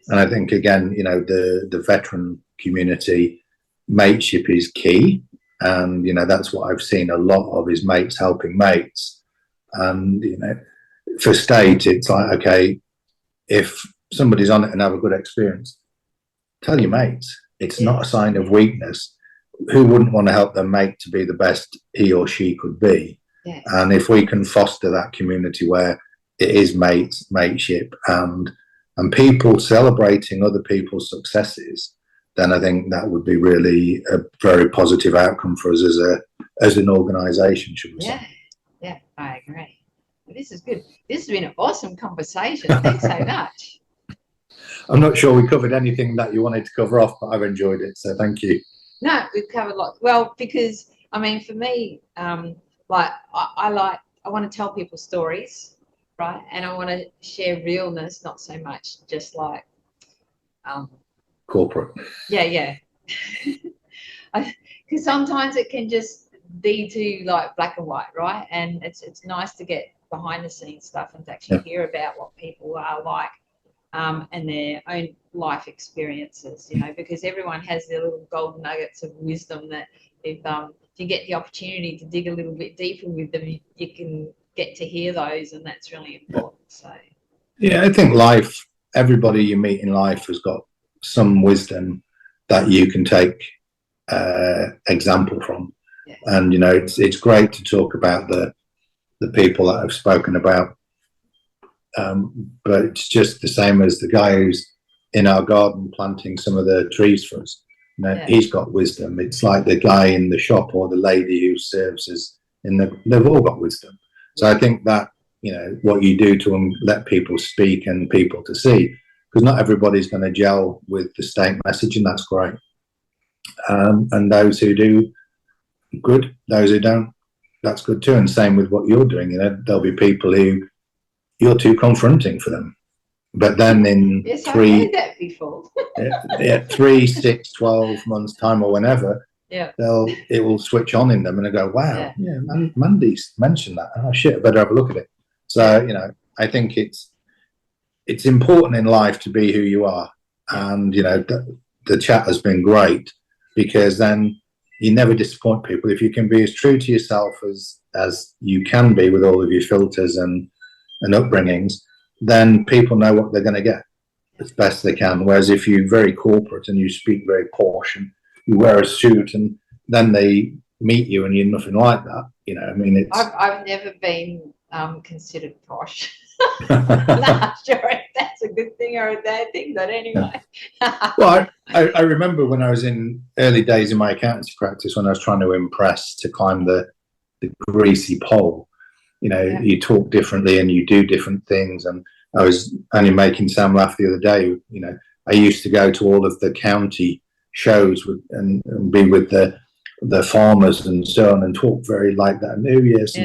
And I think, again, you know, the veteran community, mateship is key. And, you know, that's what I've seen a lot of, is mates helping mates. And, you know, for State, it's like, okay, if somebody's on it and have a good experience, tell your mates. It's not a sign of weakness. Who wouldn't want to help their mate to be the best he or she could be? And if we can foster that community where it is mateship and people celebrating other people's successes, then I think that would be really a very positive outcome for us as an organisation, should we say? Yeah, I agree. Well, this is good. This has been an awesome conversation. Thanks so much. I'm not sure we covered anything that you wanted to cover off, but I've enjoyed it, so thank you. No, we've covered a lot. Well, because, I mean, for me, like I want to tell people stories. Right, and I want to share realness, not so much just like corporate. Yeah. Because sometimes it can just be too like black and white, right? And it's nice to get behind the scenes stuff and to actually hear about what people are like, and their own life experiences. You know, because everyone has their little golden nuggets of wisdom that if you get the opportunity to dig a little bit deeper with them, you can get to hear those, and that's really important. So yeah, I think everybody you meet in life has got some wisdom that you can take example from. And you know, it's great to talk about the people that I've spoken about, but it's just the same as the guy who's in our garden planting some of the trees for us. he's got wisdom. It's like the guy in the shop or the lady who serves us they've all got wisdom. So I think that, what you do to them, let people speak and people to see, because not everybody's going to gel with the state message, and that's great. And those who do, good. Those who don't, that's good too. And same with what you're doing. There'll be people who you're too confronting for them, but then in I've heard that before. 3, 6, 12 months time or whenever, it will switch on in them and they go, wow, Mandy's mentioned that. Oh shit, I better have a look at it. So I think it's important in life to be who you are, and the chat has been great, because then you never disappoint people. If you can be as true to yourself as you can be with all of your filters and upbringings, then people know what they're going to get as best they can. Whereas if you're very corporate and you speak very posh and you wear a suit and then they meet you and you're nothing like that, it's... I've never been considered posh. Not sure if that's a good thing or a bad thing, but anyway. Well, I remember when I was in early days in my accountancy practice, when I was trying to impress to climb the greasy pole, you talk differently and you do different things. And I was only making Sam laugh the other day. I used to go to all of the county shows and be with the farmers and so on, and talk very like that. Oh yes.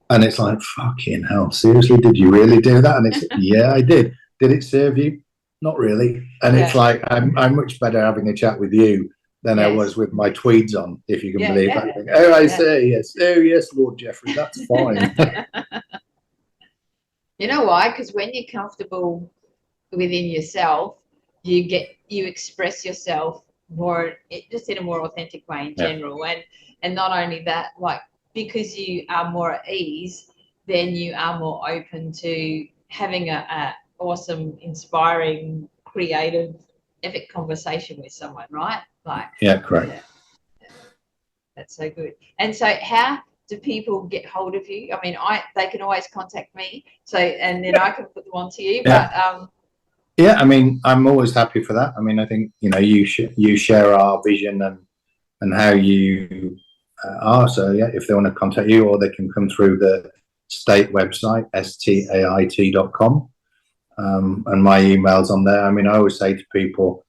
And it's like, fucking hell, seriously, did you really do that? And it's, yeah, I did. Did it serve you? Not really. And it's like, I'm much better having a chat with you than I was with my tweeds on, if you can believe that. Oh, I say yes. Oh, yes, Lord Jeffrey, that's fine. You know why? Because when you're comfortable within yourself, you express yourself more, just in a more authentic way in general. And not only that, like, because you are more at ease, then you are more open to having a awesome, inspiring, creative, epic conversation with someone, right? Like, correct. That's so good. And so how do people get hold of you? I mean, they can always contact me, so, and then I can put them on to you. But I mean, I'm always happy for that. I mean, I think you share our vision and how you are. So if they want to contact you, or they can come through the Stait website, stait.com, and my email's on there. I mean, I always say to people,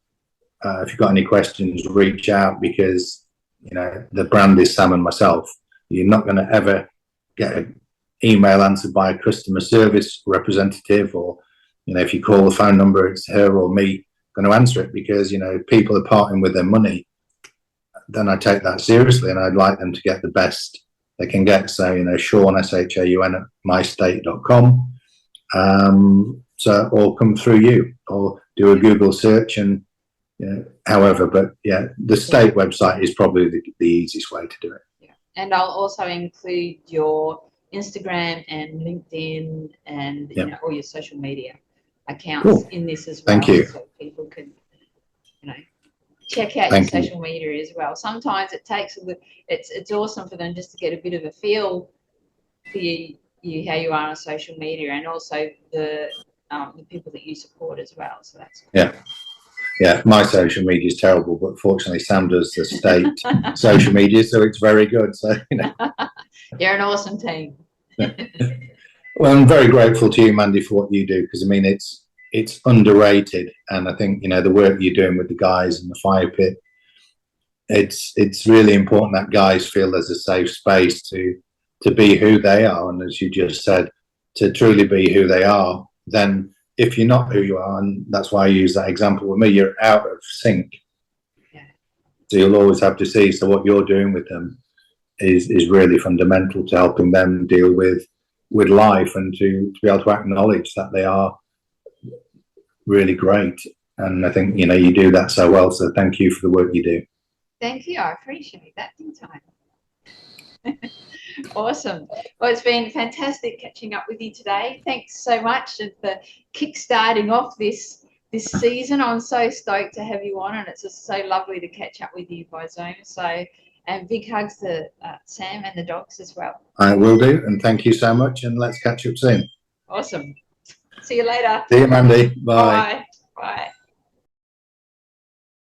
if you've got any questions, reach out, because the brand is Sam and myself. You're not going to ever get an email answered by a customer service representative, or if you call the phone number, it's her or me going to answer it, because people are parting with their money. Then I take that seriously, and I'd like them to get the best they can get. So Shaun, SHAUN, at mystate.com. So, or come through you, or do a Google search, and however. But the Stait website is probably the easiest way to do it. And I'll also include your Instagram and LinkedIn and all your social media accounts in this as well. Thank you. So people can check out your social media as well. Sometimes it takes it's awesome for them just to get a bit of a feel for you how you are on social media, and also the people that you support as well. So that's cool. My social media is terrible, but fortunately Sam does the Stait social media, so it's very good. So you're an awesome team. Well, I'm very grateful to you, Mandy, for what you do, because I mean it's underrated, and I think the work you're doing with the guys in the fire pit, it's really important that guys feel there's a safe space to be who they are, and as you just said, to truly be who they are. Then if you're not who you are, and that's why I use that example with me, you're out of sync. So you'll always have to see. So what you're doing with them is really fundamental to helping them deal with life, and to be able to acknowledge that they are really great. And I think you do that so well, so thank you for the work you do. Thank you, I appreciate that big time. Awesome. Well, it's been fantastic catching up with you today. Thanks so much for kick-starting off this season. I'm so stoked to have you on, and it's just so lovely to catch up with you by Zoom. So, and big hugs to Sam and the dogs as well. I will do, and thank you so much, and let's catch up soon. Awesome. See you later. See you, Mandy. Bye. Bye. Bye.